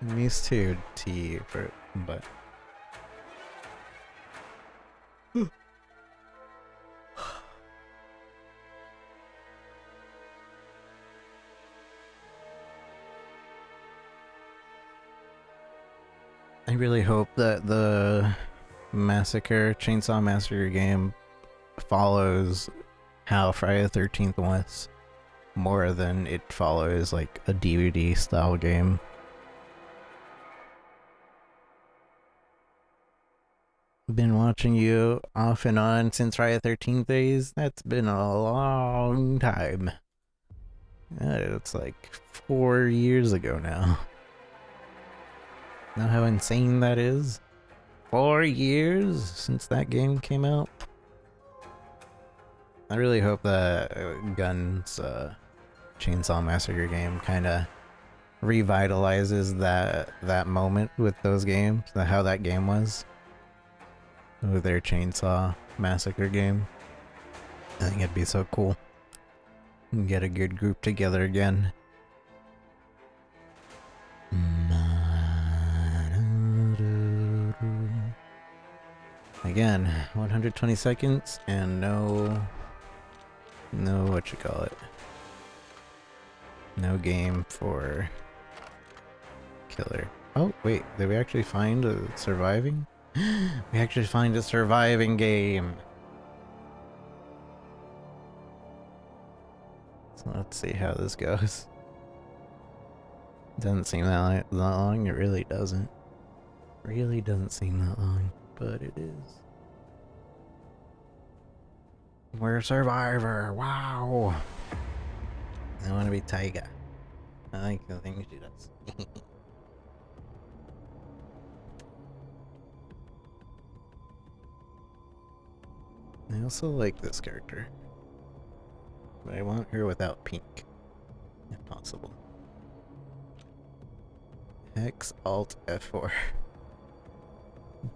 I'm used to T for, but. I really hope that the Chainsaw Massacre game follows how Friday the 13th was more than it follows like a DVD style game. Been watching you off and on since Friday the 13th days. That's been a long time. It's like 4 years ago now. Know how insane that is? 4 years since that game came out. I really hope that Gun's Chainsaw Massacre game kind of revitalizes that moment with those games, how that game was with their Chainsaw Massacre game. I think it'd be so cool. Get a good group together again. Again, 120 seconds and no what you call it. No game for killer. Oh wait, did we actually find a surviving? We actually find a surviving game. So let's see how this goes. Doesn't seem that long. It really doesn't. Really doesn't seem that long, but it is. We're a survivor. Wow. I want to be Taiga. I like the things she does. I also like this character. But I want her without pink. If possible. Hex Alt F4.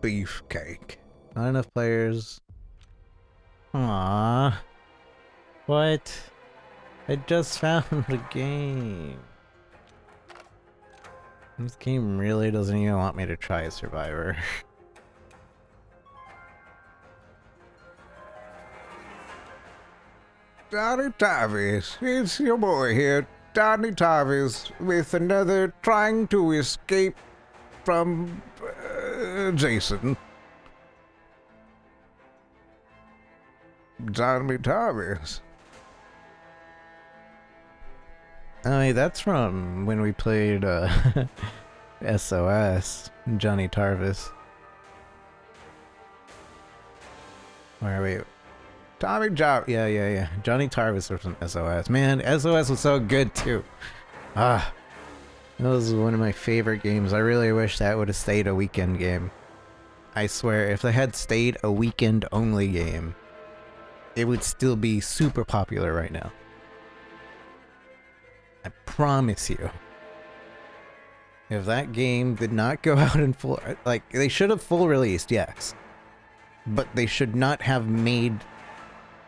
Beefcake. Not enough players. Aww. What? I just found the game. This game really doesn't even want me to try Survivor. Donny Tavis, it's your boy here, Donny Tavis, with another trying to escape from Jason. Donny Tavis. Oh, hey, that's from when we played SOS, Johnny Tarvis. Where are we? Tommy Job. Yeah. Johnny Tarvis was from SOS. Man, SOS was so good too. That was one of my favorite games. I really wish that would have stayed a weekend game. I swear, if they had stayed a weekend only game, it would still be super popular right now. I promise you. If that game did not go out in full, like, they should have full released, yes. But they should not have made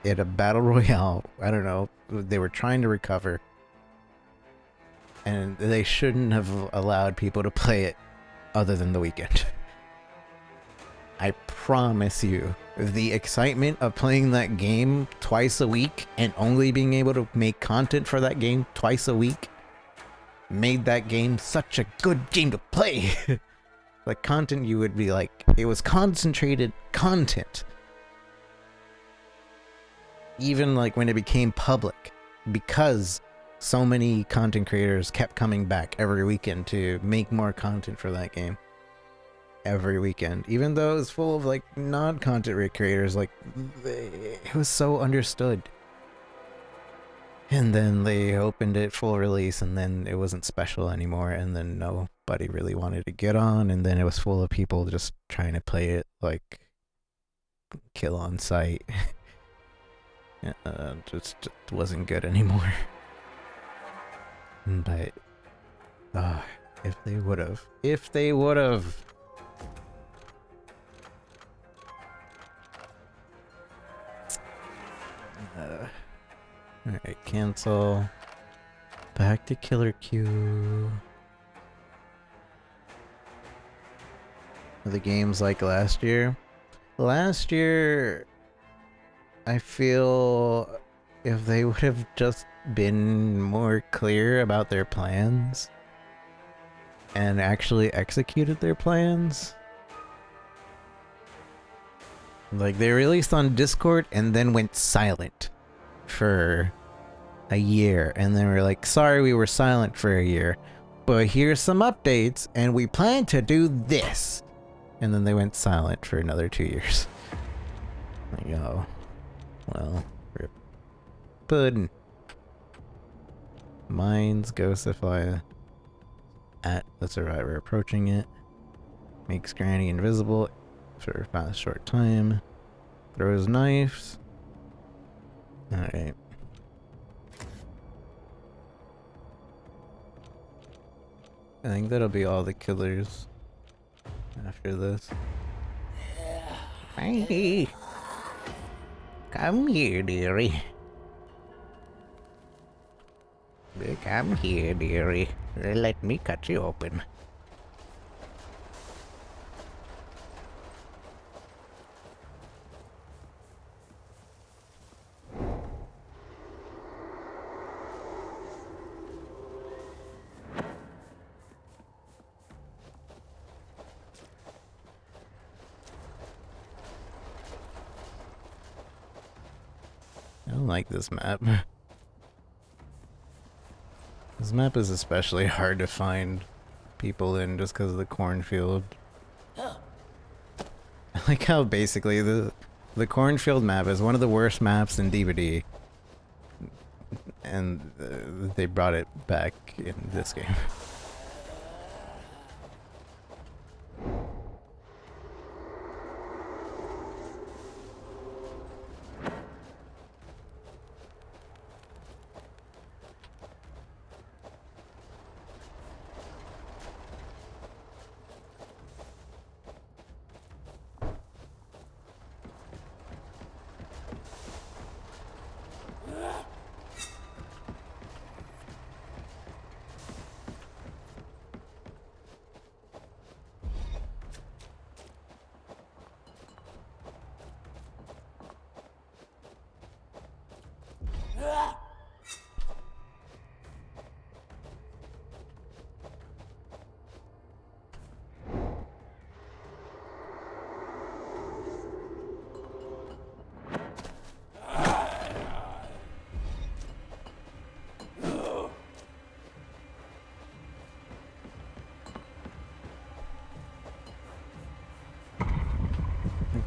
it a battle royale. I don't know. They were trying to recover. And they shouldn't have allowed people to play it other than the weekend. I promise you, the excitement of playing that game twice a week and only being able to make content for that game twice a week made that game such a good game to play. Like, content, you would be like, it was concentrated content. Even like when it became public, because so many content creators kept coming back every weekend to make more content for that game. Every weekend, even though it was full of like non-content creators, like it was so understood. And then they opened it full release, and then it wasn't special anymore, and then nobody really wanted to get on, and then it was full of people just trying to play it like kill on sight. Just wasn't good anymore. But, if they would've. If they would've! Alright, cancel. Back to Killer Q. The games like last year. Last year, I feel if they would have just been more clear about their plans and actually executed their plans. Like, they released on Discord and then went silent for a year. And then we're like, sorry we were silent for a year, but here's some updates and we plan to do this. And then they went silent for another 2 years. Like, oh. Well, rip. Puddin'. Mines, Ghostify. At the survivor approaching it. Makes Granny invisible for a fast short time. Throws knives. Alright. I think that'll be all the killers after this. Hey, come here, dearie. Come here, dearie. Let me cut you open. I don't like this map. This map is especially hard to find people in just because of the cornfield. I like how basically the cornfield map is one of the worst maps in DVD. And they brought it back in this game.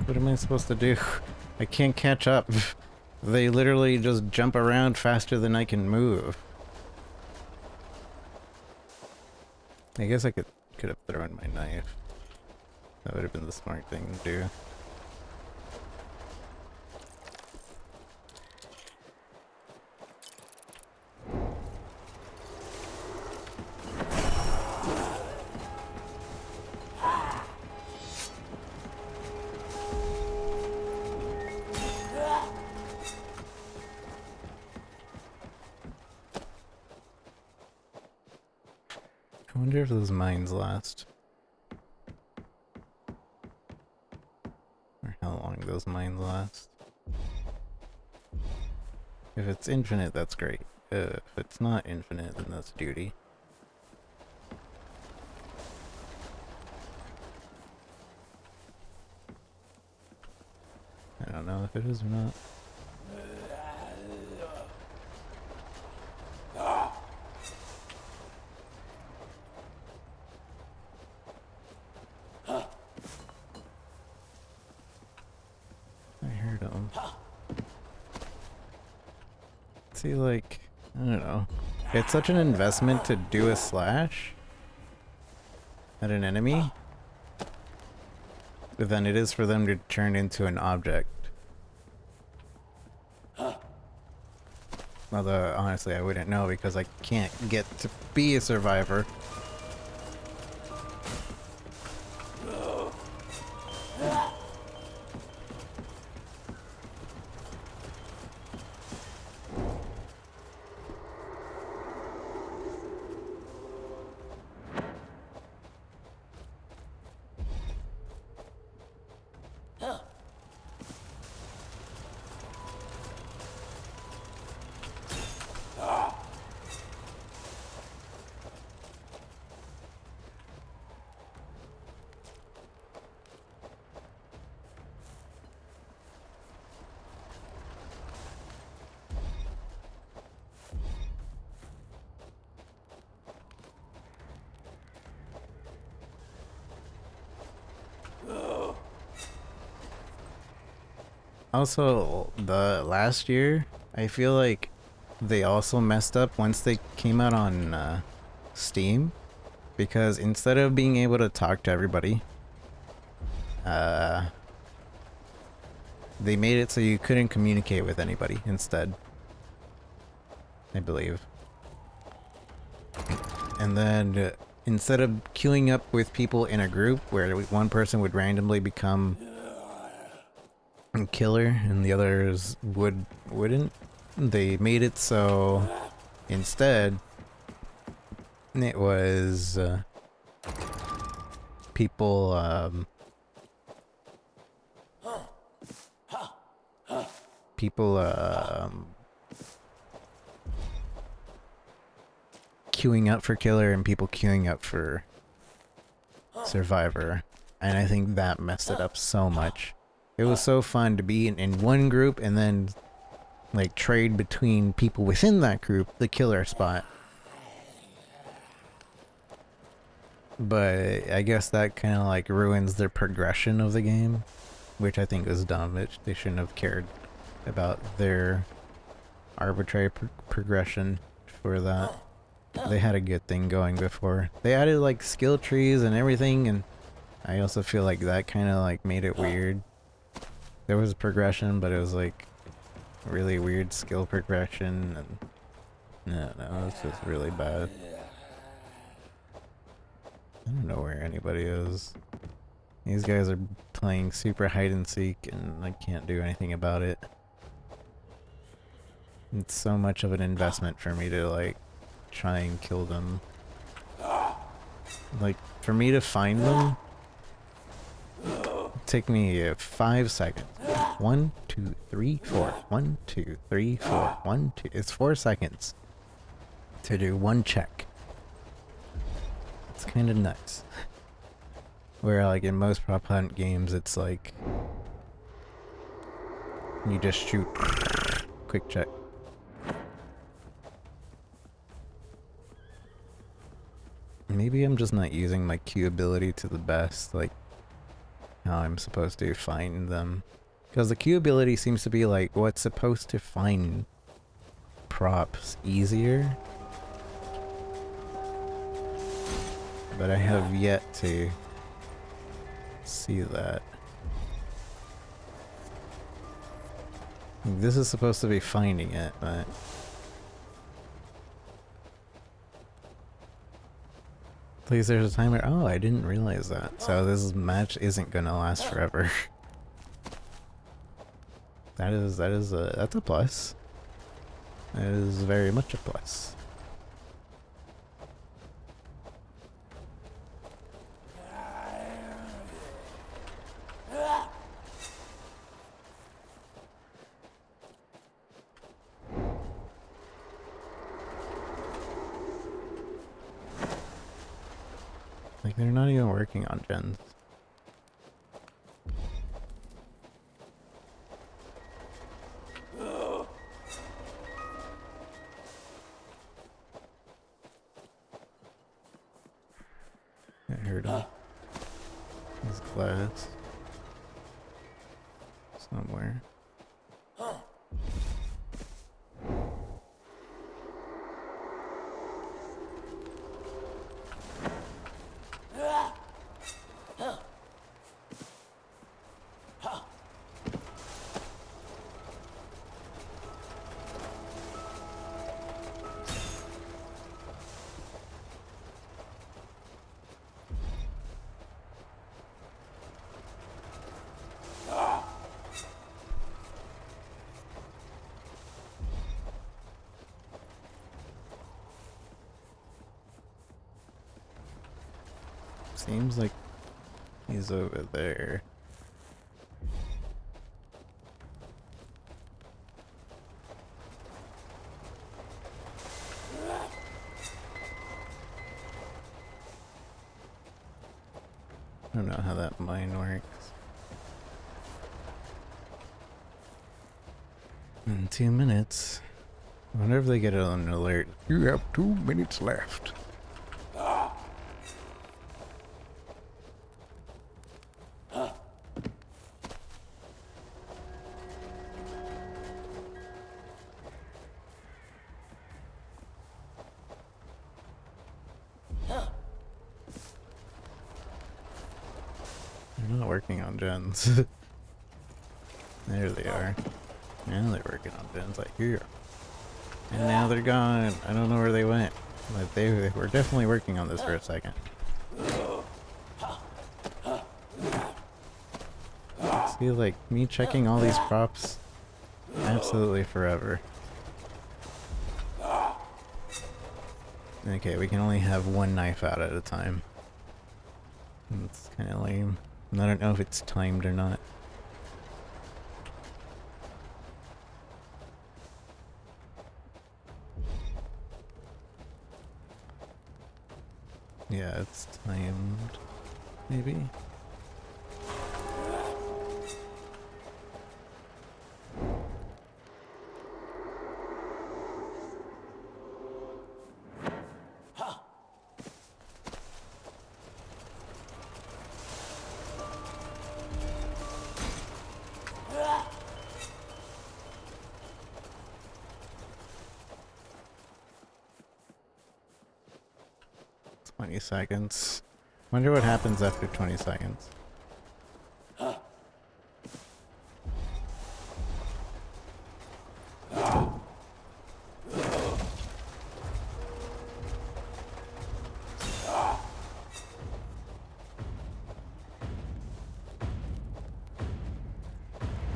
What am I supposed to do? I can't catch up. They literally just jump around faster than I can move. I guess I could have thrown my knife. That would have been the smart thing to do. I wonder if those mines last. Or how long those mines last. If it's infinite, that's great. If it's not infinite, then that's duty. I don't know if it is or not. See, like, I don't know. It's such an investment to do a slash at an enemy than it is for them to turn into an object. Although, honestly, I wouldn't know because I can't get to be a survivor. Also, the last year, I feel like they also messed up once they came out on Steam, because instead of being able to talk to everybody, they made it so you couldn't communicate with anybody instead, I believe. And then instead of queuing up with people in a group where one person would randomly become a killer and the others wouldn't, they made it so instead it was people queuing up for killer and people queuing up for survivor, and I think that messed it up so much. It was so fun to be in one group and then like trade between people within that group the killer spot. But I guess that kind of like ruins their progression of the game, which I think is dumb. They shouldn't have cared about their arbitrary progression for that. They had a good thing going before. They added like skill trees and everything, and I also feel like that kind of like made it weird. There was progression, but it was like really weird skill progression, and no, it's just really bad. I don't know where anybody is. These guys are playing super hide and seek, and I can't do anything about it. It's so much of an investment for me to like try and kill them. Like, for me to find them, it'd take me 5 seconds. 1, 2, 3, 4. 1, 2, 3, 4. 1, 2. It's 4 seconds to do one check. It's kind of nuts. Where like in most prop hunt games, it's like you just shoot, quick check. Maybe I'm just not using my Q ability to the best, like how I'm supposed to find them. Because the Q ability seems to be like what's supposed to find props easier. But I have yet to see that. This is supposed to be finding it, but please, there's a timer. Oh, I didn't realize that. So this match isn't gonna last forever. That's a plus. That is very much a plus. Like, they're not even working on gens. I heard him. He's glass. Somewhere. seems like he's over there. I don't know how that mine works. In 2 minutes. I wonder if they get an alert. You have 2 minutes left. They're not working on gens. There they are. Now they're working on gens like here. And now they're gone. I don't know where they went. But they were definitely working on this for a second. See, like, me checking all these props absolutely forever. Okay, we can only have one knife out at a time. It's kind of lame. I don't know if it's timed or not. Yeah, it's timed. Maybe? Seconds. Wonder what happens after 20 seconds.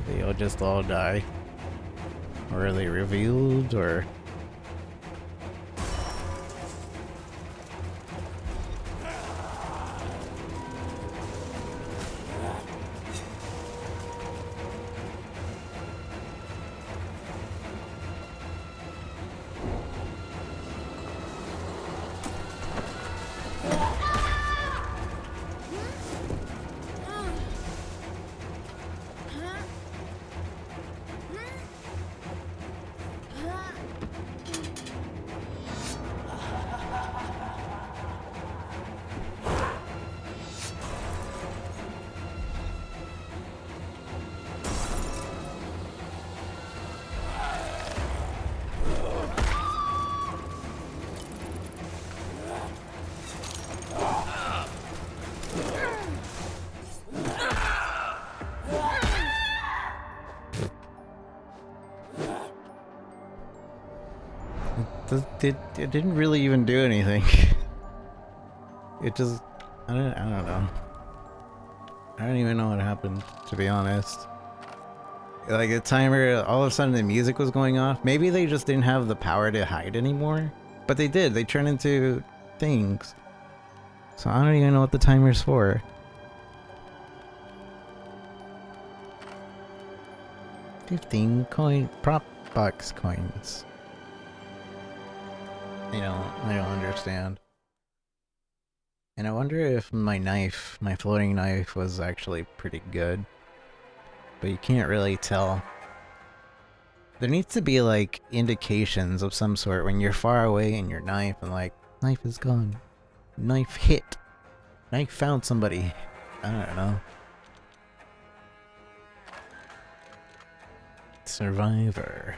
They'll just all die. Or are they revealed, or... It didn't really even do anything. It just... I don't know. I don't even know what happened, to be honest. Like, the timer, all of a sudden the music was going off. Maybe they just didn't have the power to hide anymore. But they did. They turned into things. So I don't even know what the timer's for. $15 coin prop box coins. I don't understand. And I wonder if my knife, my floating knife, was actually pretty good. But you can't really tell. There needs to be, like, indications of some sort when you're far away and your knife, and like, knife is gone. Knife hit. Knife found somebody. I don't know. Survivor.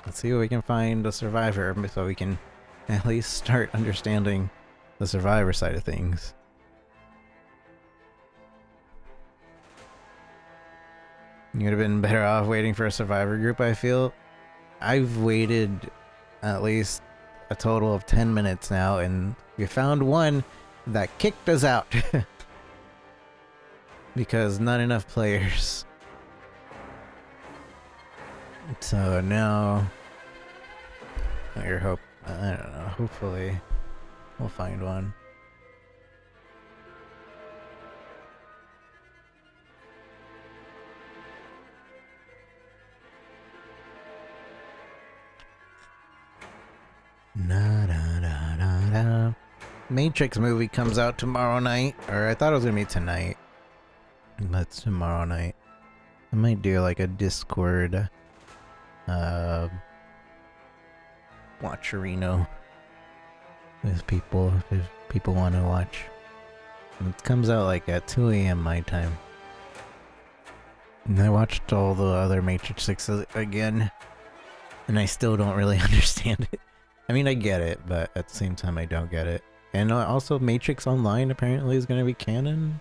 Let's see if we can find a survivor so we can at least start understanding the survivor side of things. You would have been better off waiting for a survivor group, I feel. I've waited at least a total of 10 minutes now, and we found one that kicked us out. Because not enough players. So now... I don't know, hopefully we'll find one. Na da da da da. Matrix movie comes out tomorrow night, or I thought it was gonna be tonight, but it's tomorrow night. I might do like a Discord, watcherino with people if people want to watch. And it comes out like at 2 a.m. my time. And I watched all the other Matrix 6 again, and I still don't really understand it. I mean, I get it, but at the same time, I don't get it. And also, Matrix Online apparently is going to be canon,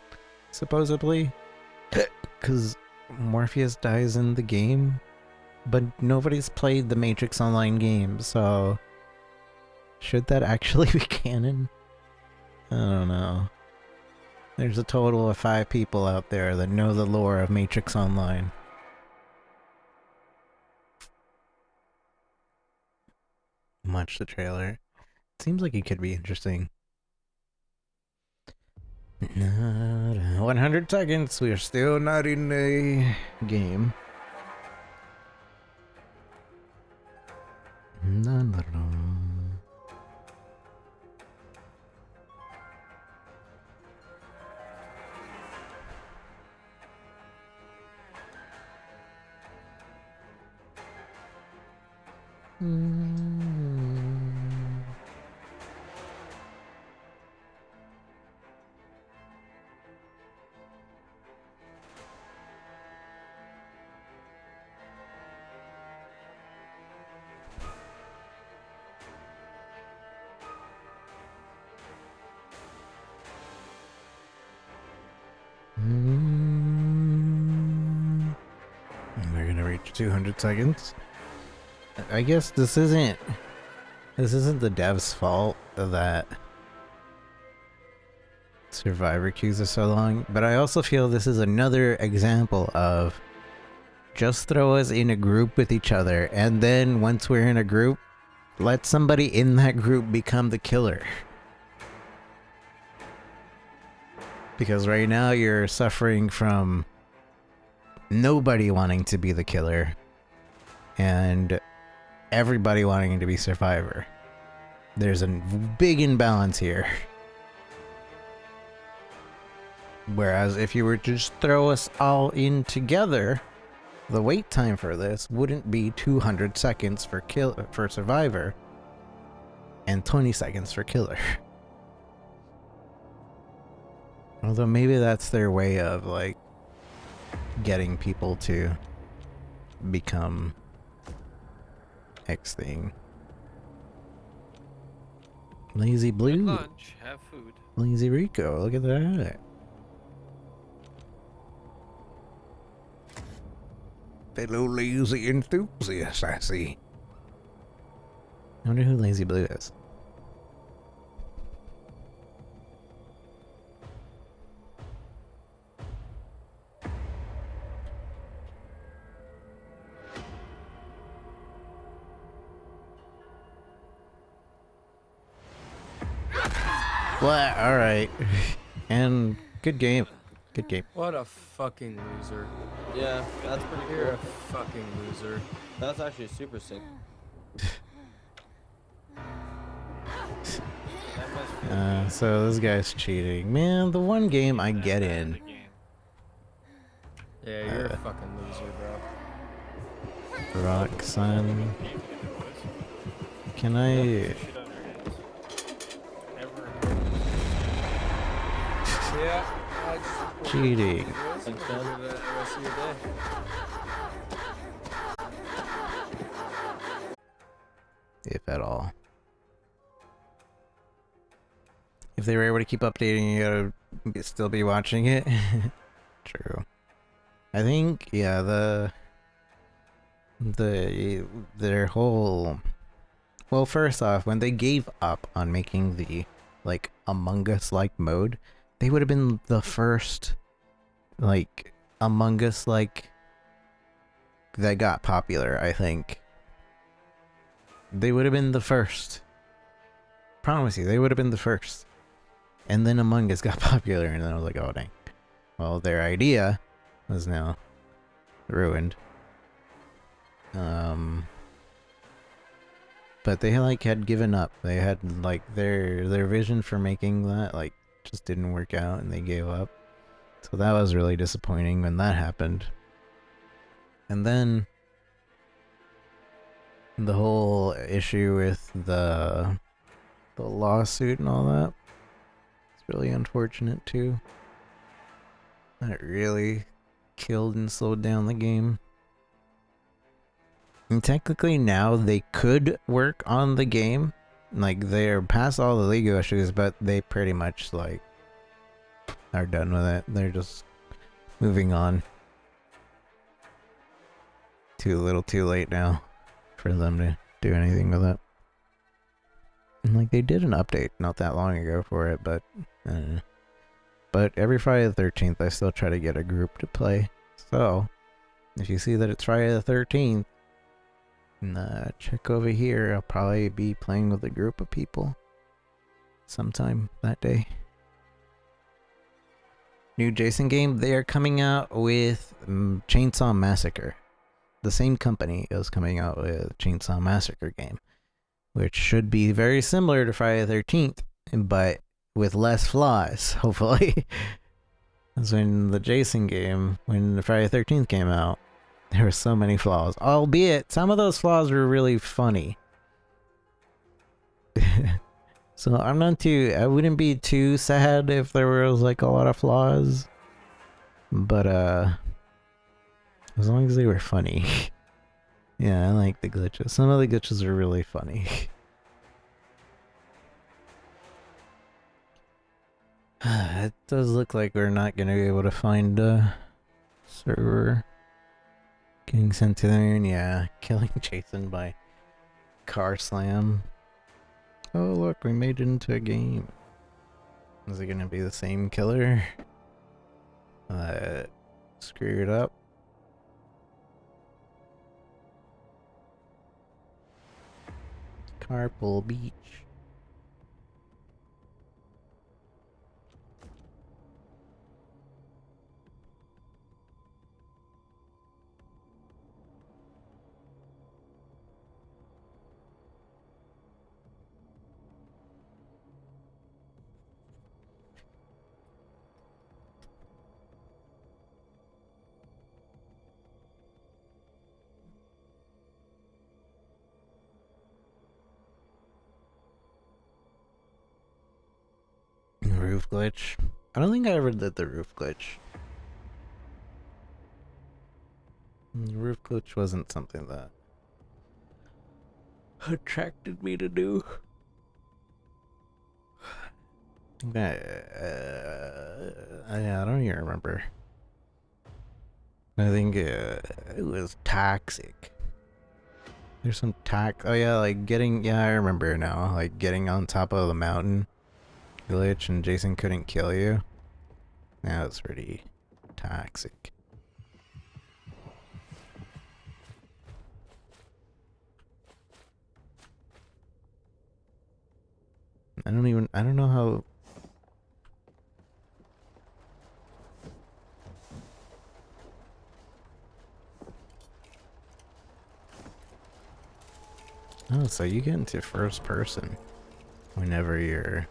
supposedly. Because Morpheus dies in the game, but nobody's played the Matrix Online game, so... should that actually be canon? I don't know. There's a total of 5 people out there that know the lore of Matrix Online. Watch the trailer. Seems like it could be interesting. 100 seconds. We are still not in the game. We're gonna reach 200 seconds. I guess this isn't the dev's fault that survivor queues are so long, but I also feel this is another example of just throw us in a group with each other, and then once we're in a group, let somebody in that group become the killer. Because right now you're suffering from nobody wanting to be the killer and everybody wanting to be survivor. There's a big imbalance here. Whereas if you were to just throw us all in together, the wait time for this wouldn't be 200 seconds for survivor and 20 seconds for killer. Although maybe that's their way of, like, getting people to become X thing. Lazy Blue. Lunch, have food. Lazy Rico, look at that. Fellow lazy enthusiast, I see. I wonder who Lazy Blue is. Well, alright. And good game. Good game. What a fucking loser. Yeah, that's pretty You're a cool. fucking loser. That's actually super sick. So this guy's cheating. Man, the one game I get in. Yeah, you're a fucking loser, bro. Roxanne. Can I... Yeah. Cheating. Thanks, Enjoy man. the rest of your day. If at all. If they were able to keep updating, you gotta still be watching it. True. I think, yeah, their whole... Well, first off, when they gave up on making the, like, Among Us-like mode, they would have been the first, like, Among Us-like that got popular, I think. They would have been the first. Promise you, they would have been the first. And then Among Us got popular, and then I was like, oh dang. Well, their idea was now ruined. but they like had given up. They had like their vision for making that like just didn't work out, and they gave up. So that was really disappointing when that happened. And then the whole issue with the lawsuit and all that. It's really unfortunate too. That really killed and slowed down the game. And technically now they could work on the game. Like they're past all the legal issues, but they pretty much like are done with it. They're just moving on. Too little too late now for them to do anything with it. And like they did an update not that long ago for it, but every Friday the 13th I still try to get a group to play. So if you see that it's Friday the 13th, check over here. I'll probably be playing with a group of people sometime that day. New Jason game, they are coming out with Chainsaw Massacre. The same company is coming out with Chainsaw Massacre game, which should be very similar to Friday the 13th, but with less flaws, hopefully. Because when the Jason game, when the Friday the 13th came out, there were so many flaws. Albeit, some of those flaws were really funny. So I wouldn't be too sad if there was like a lot of flaws. But as long as they were funny. Yeah, I like the glitches. Some of the glitches are really funny. It does look like we're not going to be able to find a server. Getting sent to the moon, yeah. Killing Jason by car slam. Oh look, we made it into a game. Is it going to be the same killer? Screw it up. Carpool Beach. Roof glitch. I don't think I ever did the roof glitch. The roof glitch wasn't something that attracted me to do. I don't even remember. I think it was toxic. There's some oh yeah, like I remember now. Like getting on top of the mountain glitch and Jason couldn't kill you. That was pretty toxic. I don't know how. Oh, so you get into first person whenever you're...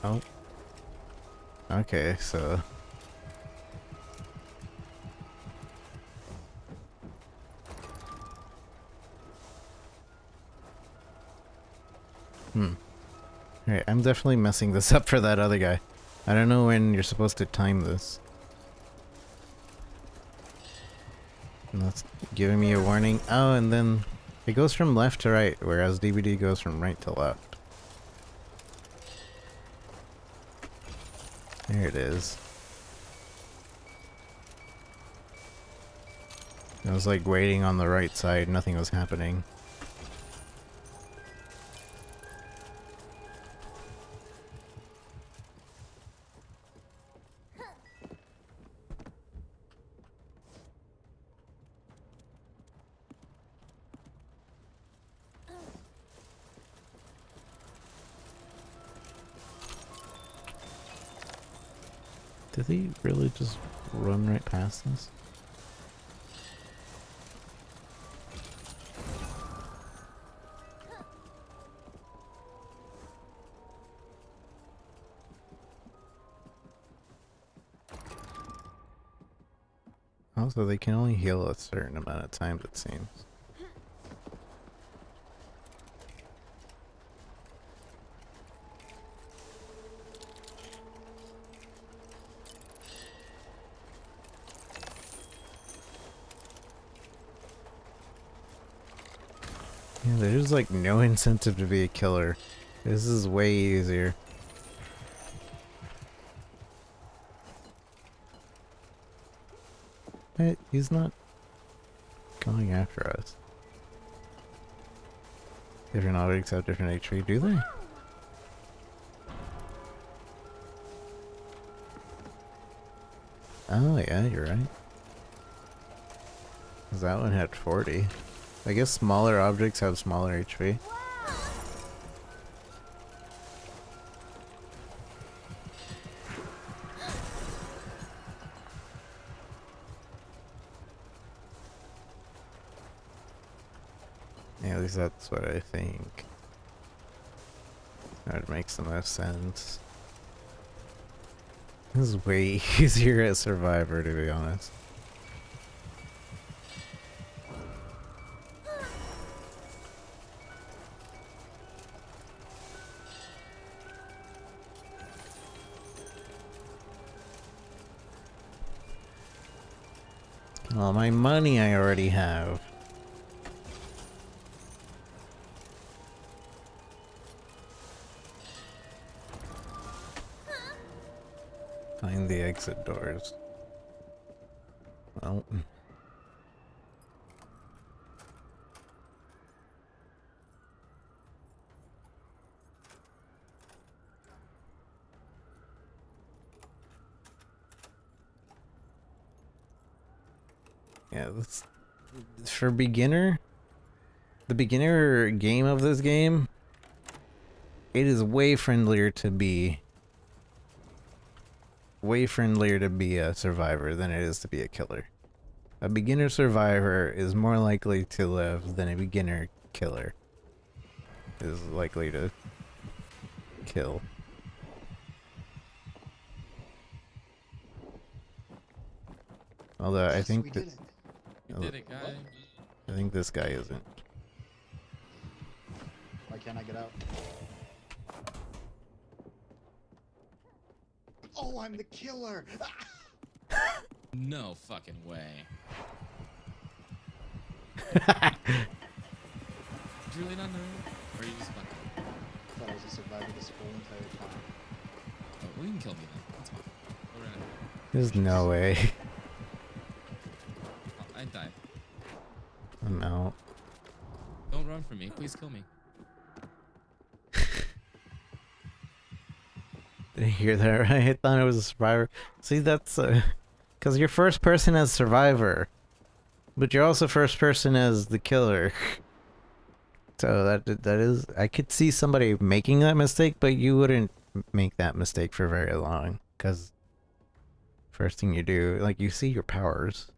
Oh. Okay, so... Alright, I'm definitely messing this up for that other guy. I don't know when you're supposed to time this. And that's giving me a warning. Oh, and then it goes from left to right, whereas DVD goes from right to left. There it is. I was like waiting on the right side, nothing was happening. Did he really just run right past us? Also, they can only heal a certain amount of times, it seems. Yeah, there's like no incentive to be a killer. This is way easier. But he's not going after us. Different objects have different HP, do they? Oh yeah, you're right. 'Cause that one had 40. I guess smaller objects have smaller HP. Yeah, at least that's what I think. That makes the most sense. This is way easier at Survivor, to be honest. All my money I already have. Find the exit doors. Well. Yeah, this, for beginner, the beginner game of this game, it is way friendlier to be a survivor than it is to be a killer. A beginner survivor is more likely to live than a beginner killer is likely to kill. Although I think that We did it, guys. I think this guy isn't. Why can't I get out? Oh, I'm the killer! No fucking way. Did you really not know? Or are you just fucking? I thought I was a survivor this whole entire time. Oh, well, you can kill me then. That's fine. We're gonna... There's no way. Oh, I died. I'm out. Don't run from me. Please kill me. Did you hear that right? I thought it was a survivor. See, that's because you're first person as survivor, but you're also first person as the killer. So that is, I could see somebody making that mistake, but you wouldn't make that mistake for very long, because first thing you do, like, you see your powers.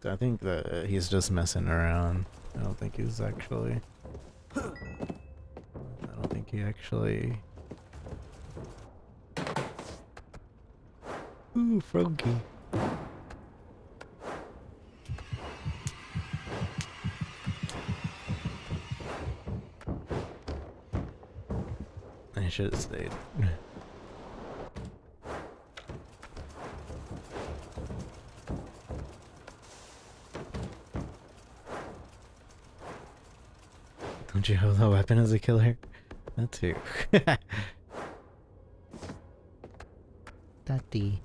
I think that he's just messing around. I don't think he's actually. I don't think he actually. Ooh, Froggy. I should have stayed. Don't you hold a weapon as a killer? That too. Daddy.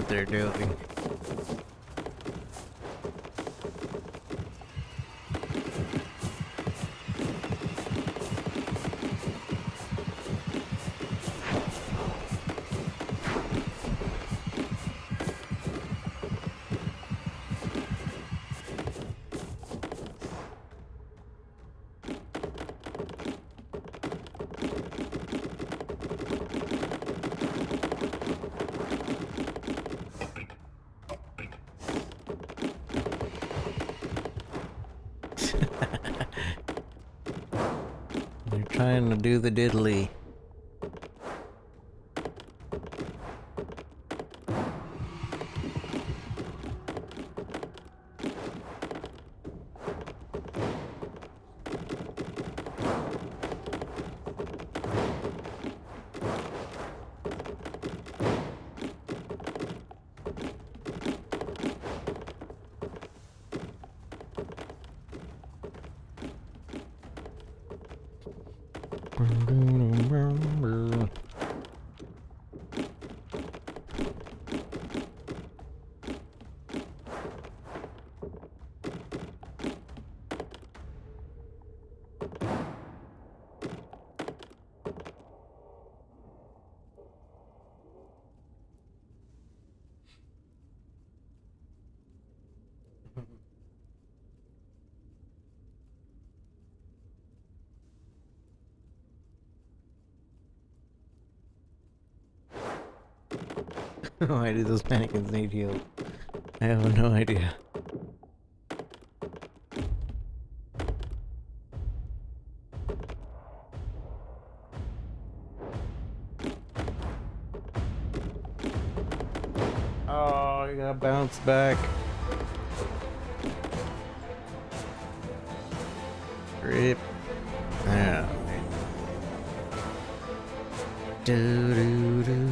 what they're doing. They're trying to do the diddly. Why do those mannequins need heal? I have no idea. Oh, you got bounced back. Rip. Yeah. Do do do.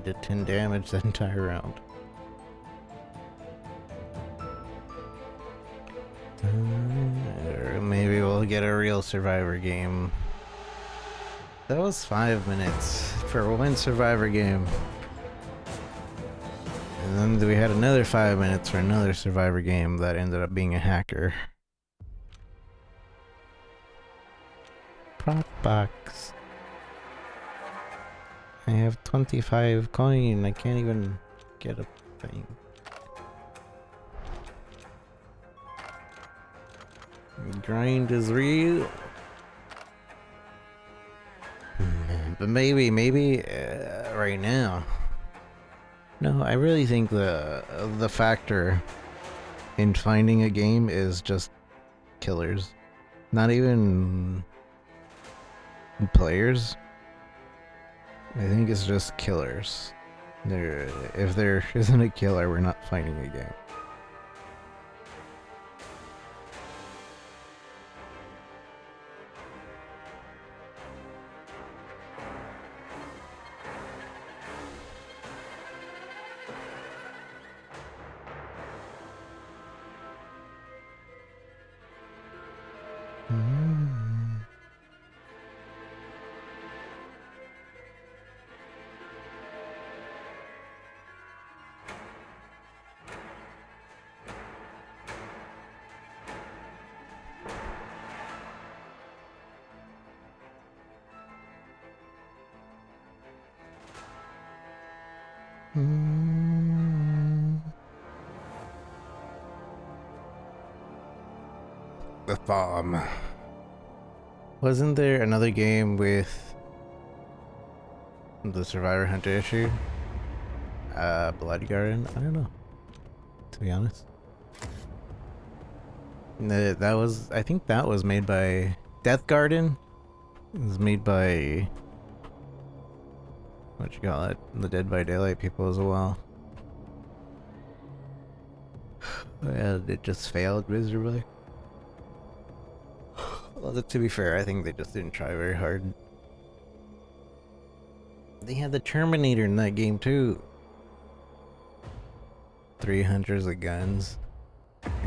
Did 10 damage that entire round. Maybe we'll get a real Survivor game. That was 5 minutes for one Survivor game. And then we had another 5 minutes for another Survivor game that ended up being a hacker. Prop box. I have 25 coin. I can't even get a thing. Grind is real. But maybe right now. No, I really think the factor in finding a game is just killers. Not even players. I think it's just killers. If there isn't a killer, we're not finding a game. The bomb. Wasn't there another game with the Survivor Hunter issue? Blood Garden? I don't know, to be honest. That was, I think that was made by Death Garden. It was made by, what you call it, the Dead by Daylight people as well. Well, it just failed miserably. Well, to be fair, I think they just didn't try very hard. They had the Terminator in that game too. 300s of guns.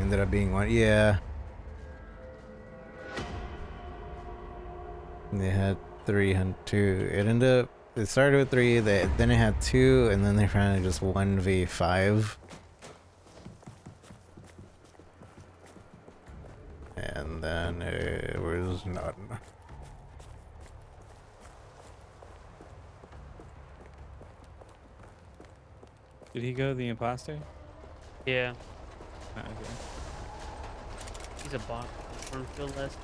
Ended up being one. Yeah. They had 3 and 2. It ended up. It started with 3. Then it had 2, and then they finally just 1v5. And then it was none. Did he go the imposter? Yeah, Oh, okay. he's a bot. Cornfield list.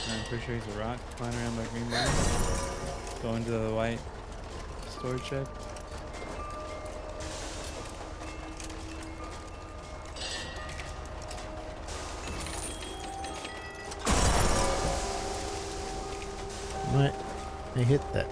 I'm pretty sure he's a rock flying around by green bar. Going to the white storage shed. What? I hit that.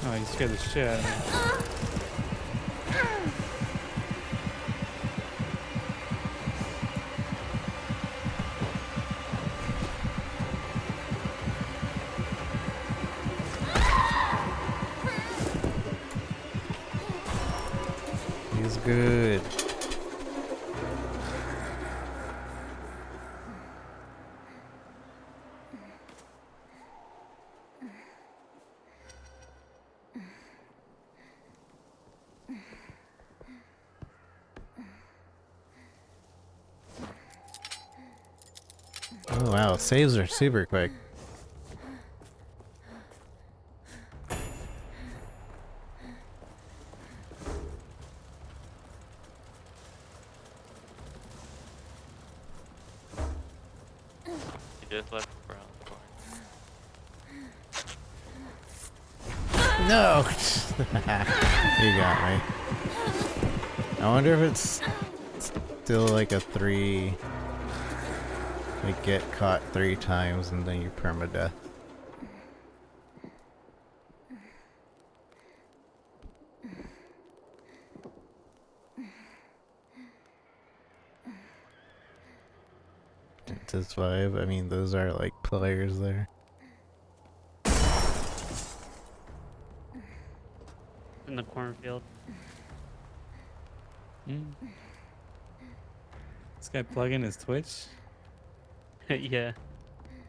Oh, he scared the shit out of me. He's good. Oh wow, saves are super quick. He just left around the corner. No! You got me. I wonder if it's still like a 3. Like get caught 3 times and then you permadeath. This vibe, I mean those are like players there. In the cornfield. This guy plugging his Twitch, Yeah.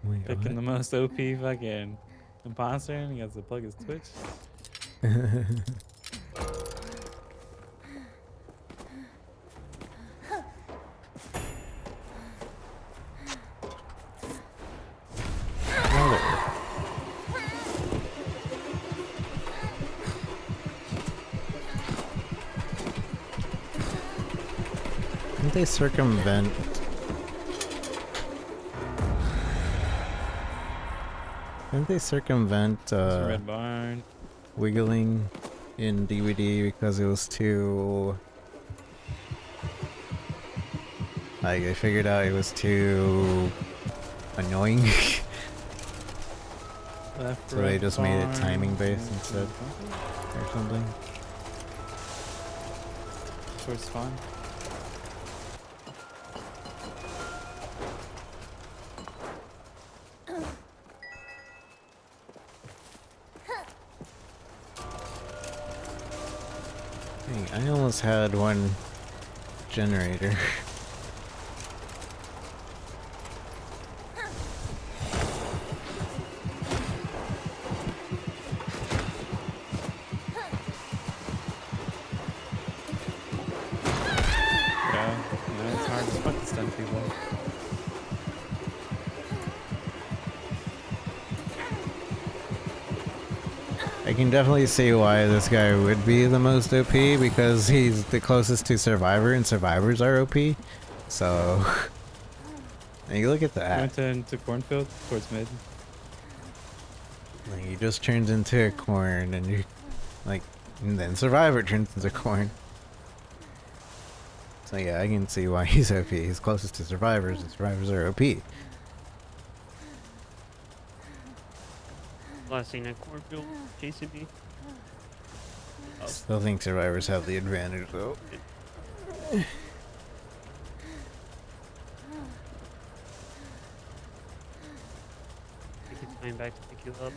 Wait, picking the most OP fucking imposter, and he has to plug his Twitch. Didn't they circumvent? Didn't they circumvent Red barn. wiggling in DVD because it was too... Like, they figured out it was too annoying. Left, So they right just made it barn, timing based into instead, the or something. short spawn. Dang, I almost had one generator. Yeah, it's hard as fuck to stun people. I can definitely see why this guy would be the most OP, because he's the closest to Survivor, and Survivors are OP. So, and you look at I that. went into cornfield towards mid. Like, he just turns into a corn, and you, like, and then Survivor turns into corn. So yeah, I can see why he's OP. He's closest to Survivors, and Survivors are OP. Last seen that cornfield chasing me. I still think Survivors have the advantage, though. I keep coming back to pick you up.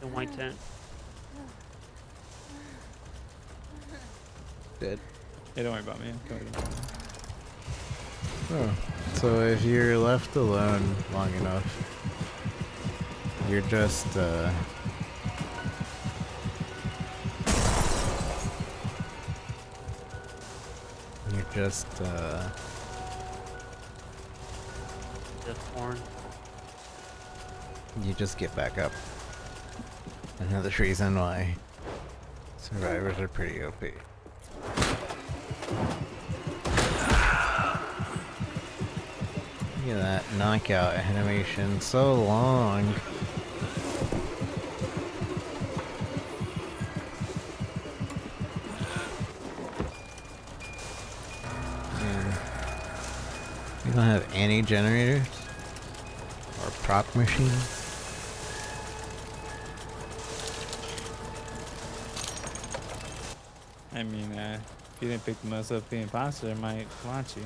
The white tent. Dead. Yeah, don't worry about me. I'm coming. Oh. So if you're left alone long enough, you're just, The corn. you just get back up. Another reason why Survivors are pretty OP. Look at that knockout animation, so long. And we don't have any generators or prop machines. I mean, if you didn't pick the most up, the imposter might watch you.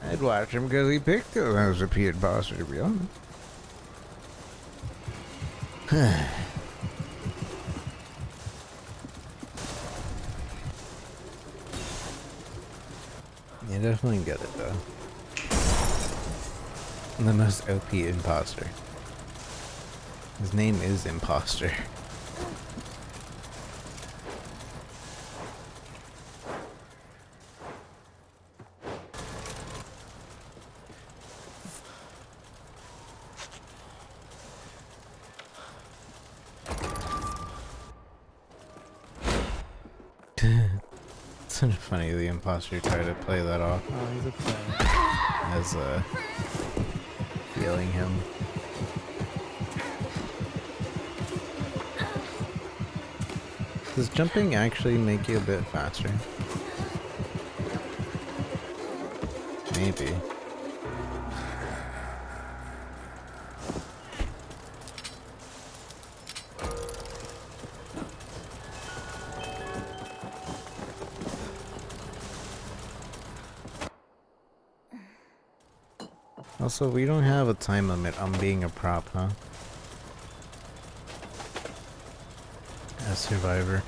I'd watch him because he picked him as a P imposter, to be honest. You definitely get it, though. The most OP imposter. His name is Imposter. It's sort of funny the imposter tried to play that off Oh, he's a player. as healing him. Does jumping actually make you a bit faster? Maybe. Also, we don't have a time limit on being a prop, huh? As Survivor.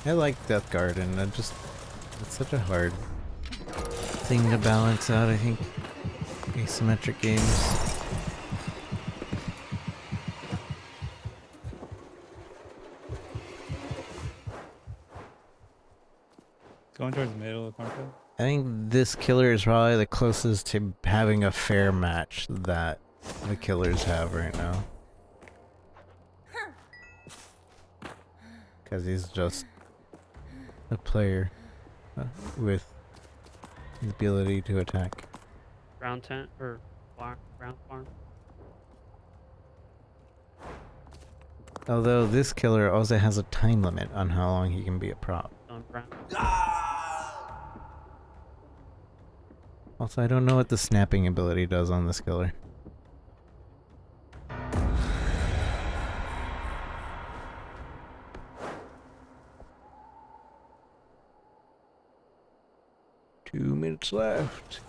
I like Death Garden, it's such a hard thing to balance out, I think. Asymmetric games. Going towards the middle of the cornfield. I think this killer is probably the closest to having a fair match that the killers have right now. Because he's just a player with the ability to attack. Brown tent or brown farm. Although this killer also has a time limit on how long he can be a prop. On brown. Also, I don't know what the snapping ability does on this killer. Two minutes left.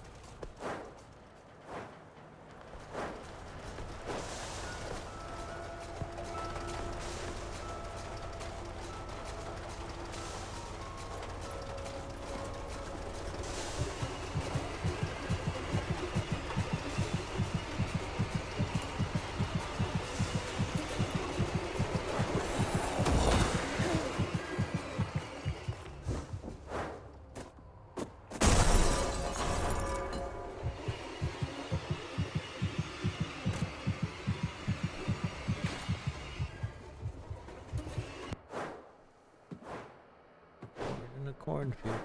cornfield.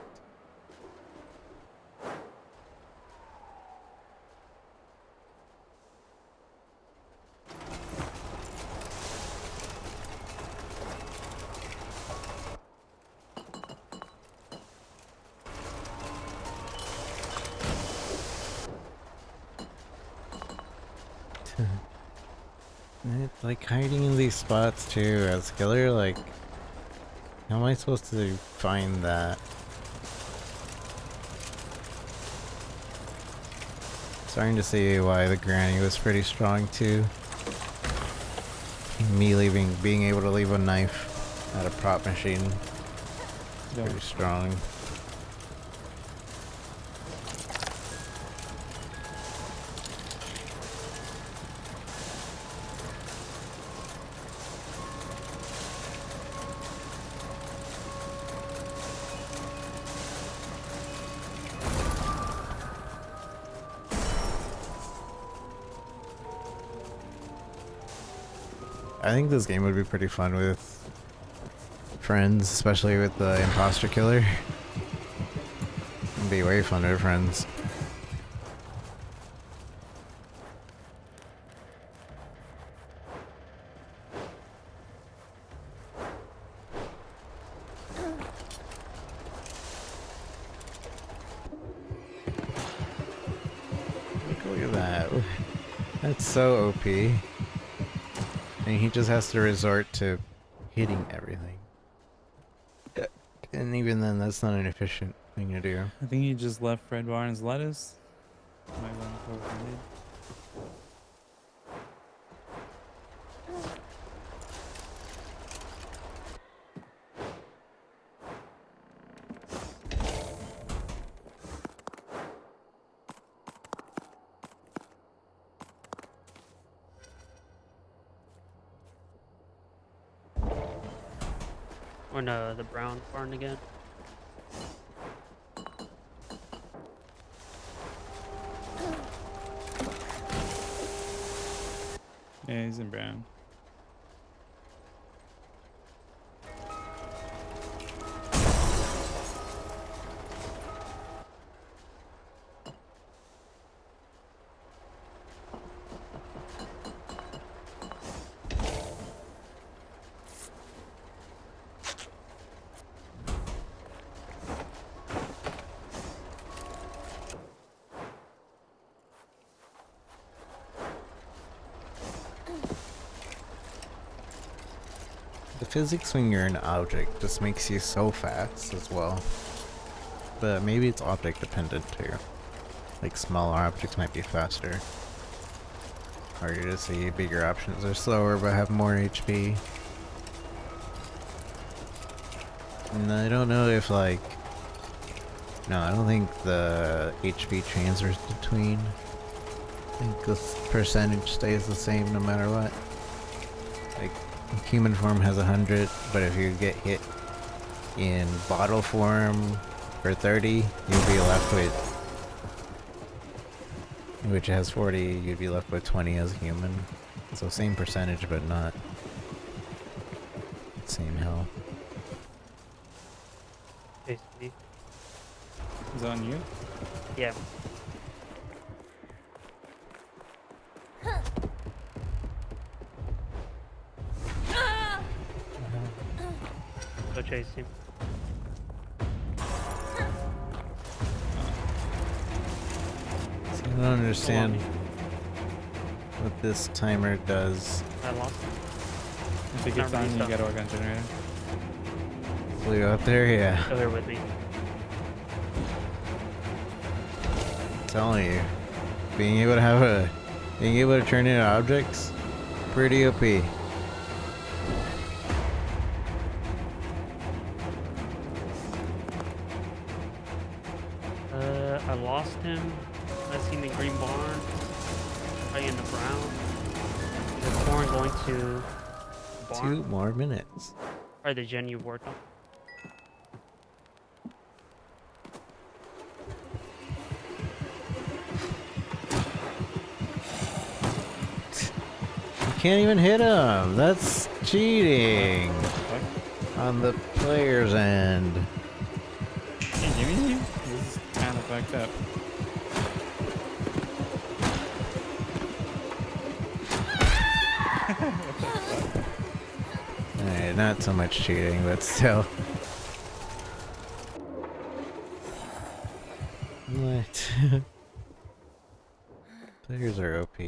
It's like hiding in these spots too as killer, like how am I supposed to find that? Starting to see why the granny was pretty strong too. Me being able to leave a knife at a prop machine, pretty strong. I think this game would be pretty fun with friends, especially with the imposter killer. It'd be way fun with friends. Look at that. That's so OP. And he just has to resort to hitting everything. And even then, that's not an efficient thing to do. I think he just left Fred Barnes lettuce. Might want to go for mid. Or no, the brown barn again. Yeah, he's in brown. The physics when you're an object just makes you so fast as well. But maybe it's object dependent too. Like smaller objects might be faster. Harder to see, bigger options are slower but have more HP. And I don't know if like... No, I don't think the HP transfers between. I think the percentage stays the same no matter what. Like, human form has 100, but if you get hit in bottle form for 30, you'll be left with, which has 40, you'd be left with 20 as a human. So same percentage, but not same health. Basically. Is it on you? Yeah. Go chase him. See, I don't understand what this timer does. I lost him. If it gets on, you get organ generator. Flew up there, yeah. Go here with me. I'm telling you, being able to turn into objects, pretty OP. I lost him. I seen the green barn. Right in the brown. The corn going to barn. 2 more minutes. Or the gen you worked on. You can't even hit him. That's cheating on the player's end. giving you? This is kind of fucked up. Alright, not so much cheating, but still. What? Players are OP.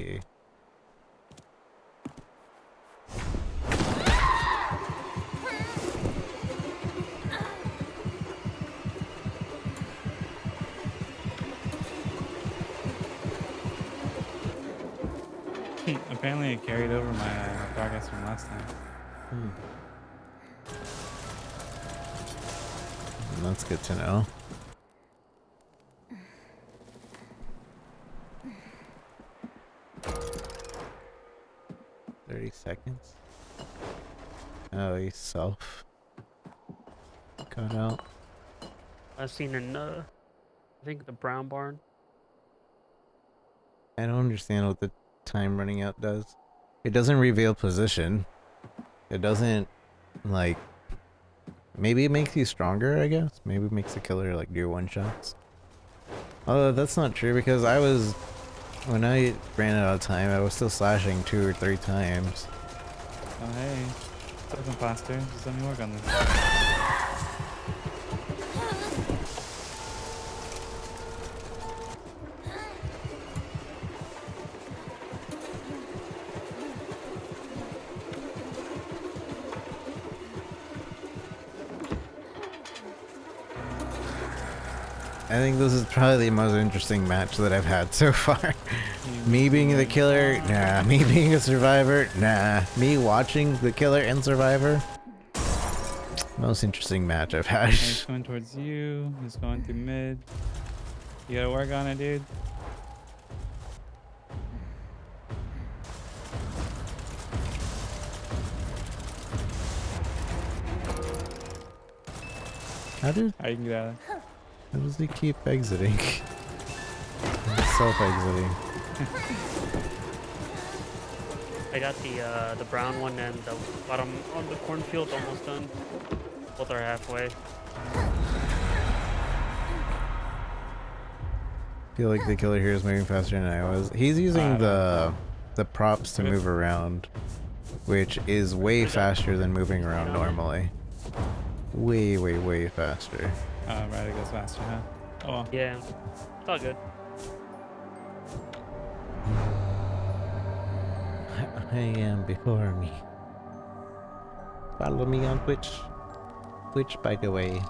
Apparently it carried over my progress from last time. That's good to know. $30 seconds. Oh, he's self cut out. I've seen in I think the brown barn. I don't understand what the time running out does. It doesn't reveal position. It doesn't, like, maybe it makes you stronger, I guess. Maybe it makes the killer like do one shots. Although that's not true because when I ran out of time, I was still slashing 2 or 3 times. Oh hey, it's open faster. Just let me work on this. I think this is probably the most interesting match that I've had so far. Me being the killer, nah. Me being a survivor, nah. Me watching the killer and survivor, most interesting match I've had. He's coming towards you. He's going through mid. You gotta work on it, dude. How can get out of it. How does he keep exiting? Self-exiting. I got the brown one and the bottom on the cornfield almost done. Both are halfway. I feel like the killer here is moving faster than I was. He's using the props to move around, which is way faster than moving around normally. Way, way, way faster. Right, it goes faster, huh? Oh well. Yeah, it's all good. I am before me. Follow me on Twitch. Twitch, by the way.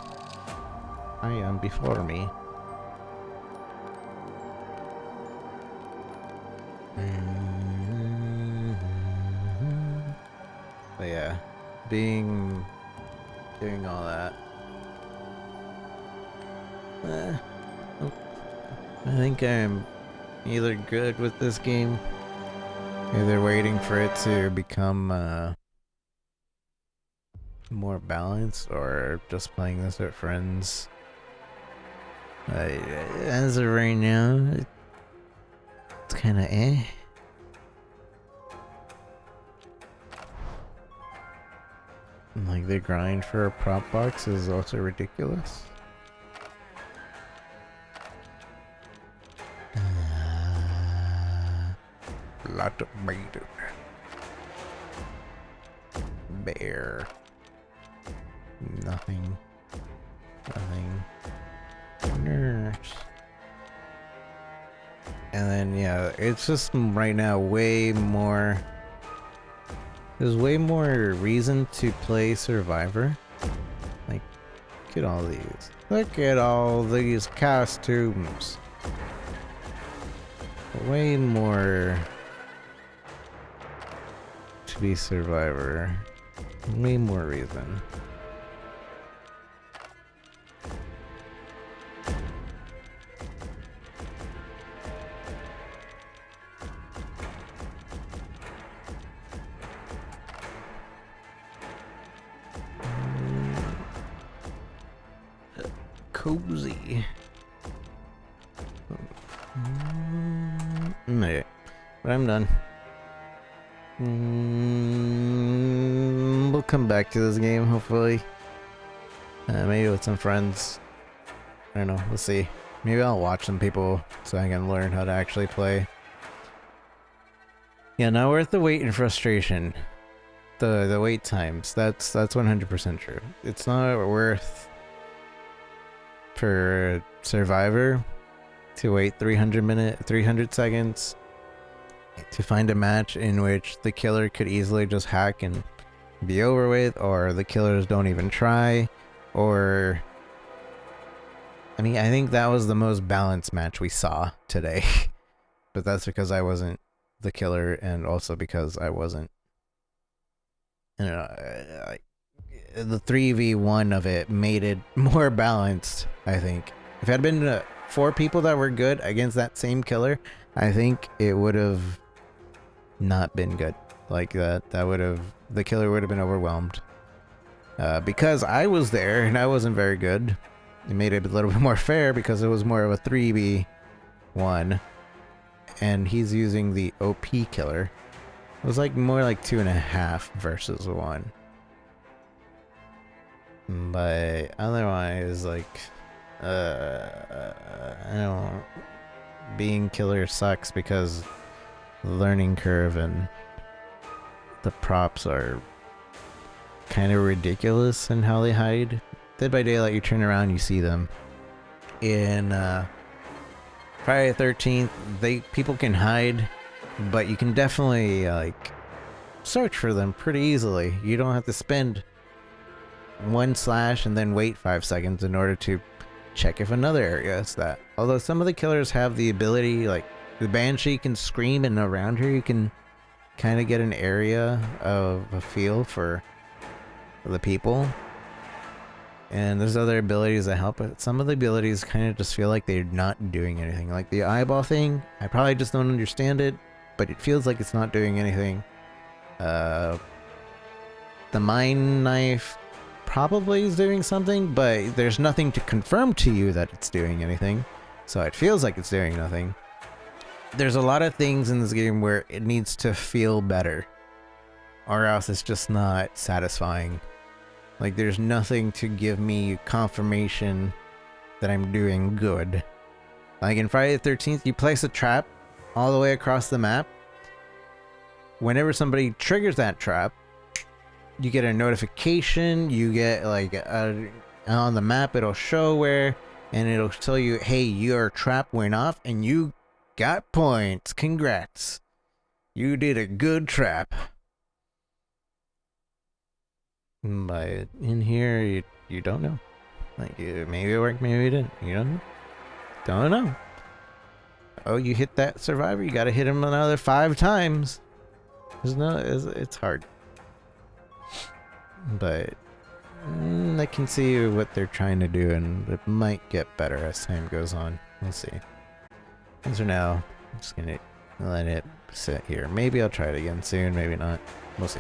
I am before me. But yeah, doing all that. I think I'm either good with this game, either waiting for it to become more balanced, or just playing this with friends. As of right now, it's kind of eh. Like, the grind for a prop box is also ridiculous. Lot of beta. Bear. Nothing. Nurse. And then, yeah, it's just right now way more. There's way more reason to play Survivor. Like, look at all these. Look at all these costumes. Way more to be Survivor. Way more reason. Cozy. Okay, but I'm done. We'll come back to this game, hopefully. Maybe with some friends. don't know. We'll see. Maybe I'll watch some people so I can learn how to actually play. Yeah, not worth the wait and frustration. The wait times. That's 100% true. It's not worth for Survivor to wait 300 seconds to find a match in which the killer could easily just hack and be over with, or the killers don't even try, or I mean, I think that was the most balanced match we saw today. But that's because I wasn't the killer, and also because I wasn't, you know, the 3v1 of it made it more balanced, I think. If it had been 4 people that were good against that same killer, I think it would have not been good. Like that would have, the killer would have been overwhelmed. Because I was there and I wasn't very good. It made it a little bit more fair because it was more of a 3v1. And he's using the OP killer. It was like more like 2.5 versus 1. But otherwise, like, I don't, being killer sucks because the learning curve and the props are kind of ridiculous in how they hide. Dead by Daylight, you turn around, you see them. In Friday the 13th, people can hide, but you can definitely like search for them pretty easily. You don't have to spend 1 slash and then wait 5 seconds in order to check if another area is that. Although some of the killers have the ability, like the Banshee can scream, and around her you can kind of get an area of a feel for the people. And there's other abilities that help, but some of the abilities kind of just feel like they're not doing anything. Like the eyeball thing, I probably just don't understand it, but it feels like it's not doing anything. The mine knife probably is doing something, but there's nothing to confirm to you that it's doing anything. So it feels like it's doing nothing. There's a lot of things in this game where it needs to feel better, or else it's just not satisfying. Like there's nothing to give me confirmation that I'm doing good. Like in Friday the 13th, you place a trap all the way across the map. Whenever somebody triggers that trap, you get a notification, you get like on the map it'll show where, and it'll tell you, hey, your trap went off and you got points. Congrats. You did a good trap. But in here, you don't know. Like, maybe it worked, maybe it didn't. You don't know. Don't know. Oh, you hit that survivor, you gotta hit him another 5 times. It's hard. But I can see what they're trying to do, and it might get better as time goes on. We'll see. As for now, I'm just gonna let it sit here. Maybe I'll try it again soon, maybe not. We'll see.